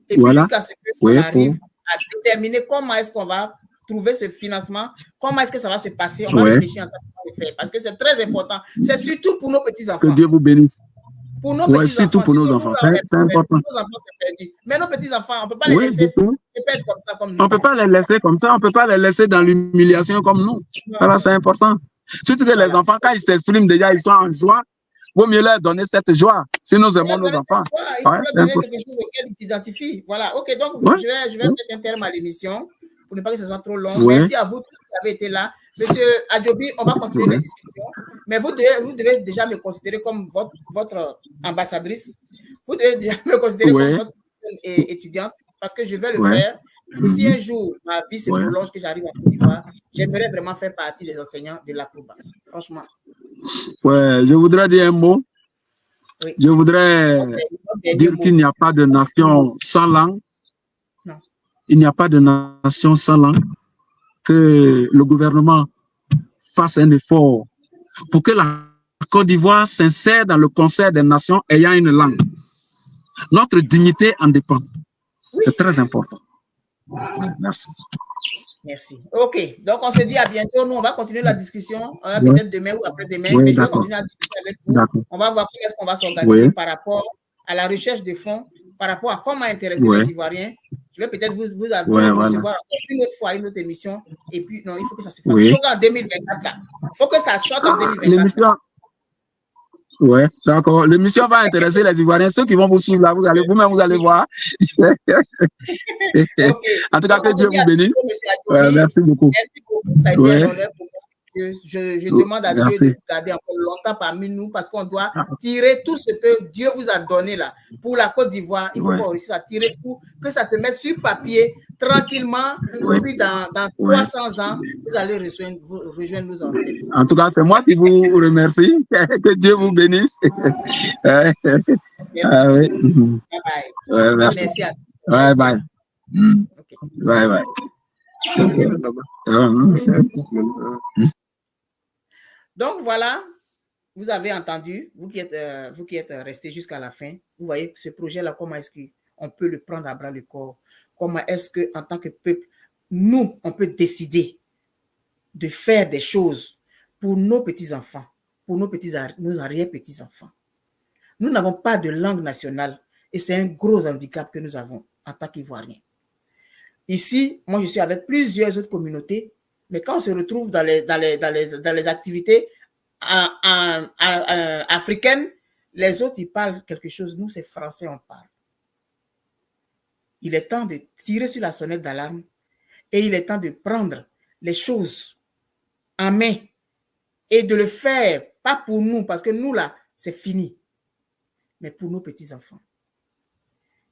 Et puis jusqu'à ce qu'on arrive à déterminer comment est-ce qu'on va trouver ce financement, comment est-ce que ça va se passer. On va réfléchir ensemble à le faire parce que c'est très important. C'est surtout pour nos petits-enfants. Que Dieu vous bénisse. Pour nos petits-enfants. Surtout pour nos enfants. C'est important. Nos enfants, c'est perdu. Mais nos petits-enfants, on ne peut pas les laisser perdre comme ça. Comme nous. On ne peut pas les laisser comme ça. On ne peut pas les laisser dans l'humiliation comme nous. Voilà, c'est important. Surtout que les enfants, quand ils s'expriment déjà, ils sont en joie. Il vaut mieux leur donner cette joie. Si nous aimons nos enfants. Il faut leur donner quelque chose auquel ils s'identifient. Voilà. OK, donc je vais mettre un terme à l'émission pour ne pas que ce soit trop long. Merci à vous tous qui avez été là. Monsieur Adjobi, on va continuer la discussion. Mais vous devez déjà me considérer comme votre ambassadrice. Vous devez déjà me considérer comme votre étudiante parce que je vais le faire. Et si un jour ma vie se prolonge, que j'arrive en Côte d'Ivoire, j'aimerais vraiment faire partie des enseignants de l'ACROBA. Franchement. Je voudrais dire un mot. Je voudrais dire qu'il n'y a pas de nation sans langue. Non. Il n'y a pas de nation sans langue. Que le gouvernement fasse un effort pour que la Côte d'Ivoire s'insère dans le concert des nations ayant une langue. Notre dignité en dépend. C'est très important. Merci. Merci. OK. Donc, on se dit à bientôt. Nous, on va continuer la discussion. Peut-être demain ou après-demain. Mais je vais continuer à discuter avec vous. On va voir comment est-ce qu'on va s'organiser par rapport à la recherche de fonds, par rapport à comment intéresser les Ivoiriens. Je vais peut-être vous recevoir une autre fois, une autre émission. Et puis, non, il faut que ça se fasse. Il faut qu'en 2024, là, il faut que ça sorte en 2024. Oui, d'accord. L'émission va intéresser les Ivoiriens. Ceux qui vont vous suivre là, vous-même, vous allez voir. En tout cas, que Dieu vous bénisse. Merci beaucoup. Merci beaucoup. Ça a été un honneur pour moi. Je demande à Dieu de vous garder encore longtemps parmi nous parce qu'on doit tirer tout ce que Dieu vous a donné là pour la Côte d'Ivoire. Il faut qu'on réussisse à tirer pour que ça se mette sur papier tranquillement. Et puis dans 300 ans, vous allez rejoindre nos ancêtres. En tout cas, c'est moi qui vous remercie. Que Dieu vous bénisse. Merci. Oui. Bye bye. Merci. Merci à tous. Bye bye. Okay. Bye bye. Donc voilà, vous avez entendu, vous qui êtes restés jusqu'à la fin, vous voyez ce projet-là, comment est-ce qu'on peut le prendre à bras le corps? Comment est-ce qu'en tant que peuple, nous, on peut décider de faire des choses pour nos petits-enfants, pour nos arrière-petits-enfants. Nous n'avons pas de langue nationale et c'est un gros handicap que nous avons en tant qu'Ivoiriens. Ici, moi, je suis avec plusieurs autres communautés, mais quand on se retrouve dans les activités africaines, les autres, ils parlent quelque chose. Nous, c'est français, on parle. Il est temps de tirer sur la sonnette d'alarme et il est temps de prendre les choses en main et de le faire, pas pour nous, parce que nous, là, c'est fini, mais pour nos petits-enfants.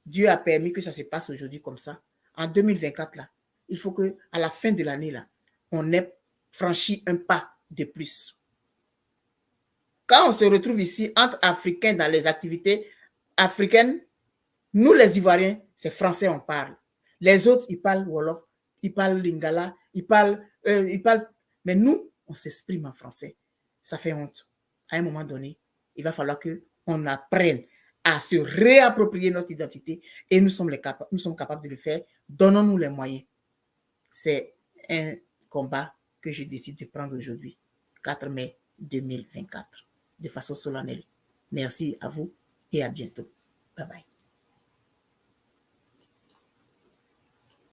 Dieu a permis que ça se passe aujourd'hui comme ça. En 2024, là, il faut qu'à la fin de l'année, là, on ait franchi un pas de plus. Quand on se retrouve ici, entre Africains, dans les activités africaines, nous, les Ivoiriens, c'est français, on parle. Les autres, ils parlent Wolof, ils parlent Lingala, ils parlent... Mais nous, on s'exprime en français. Ça fait honte. À un moment donné, il va falloir qu'on apprenne à se réapproprier notre identité et nous sommes capables de le faire. Donnons-nous les moyens. C'est un combat que je décide de prendre aujourd'hui, 4 mai 2024, de façon solennelle. Merci à vous et à bientôt. Bye bye.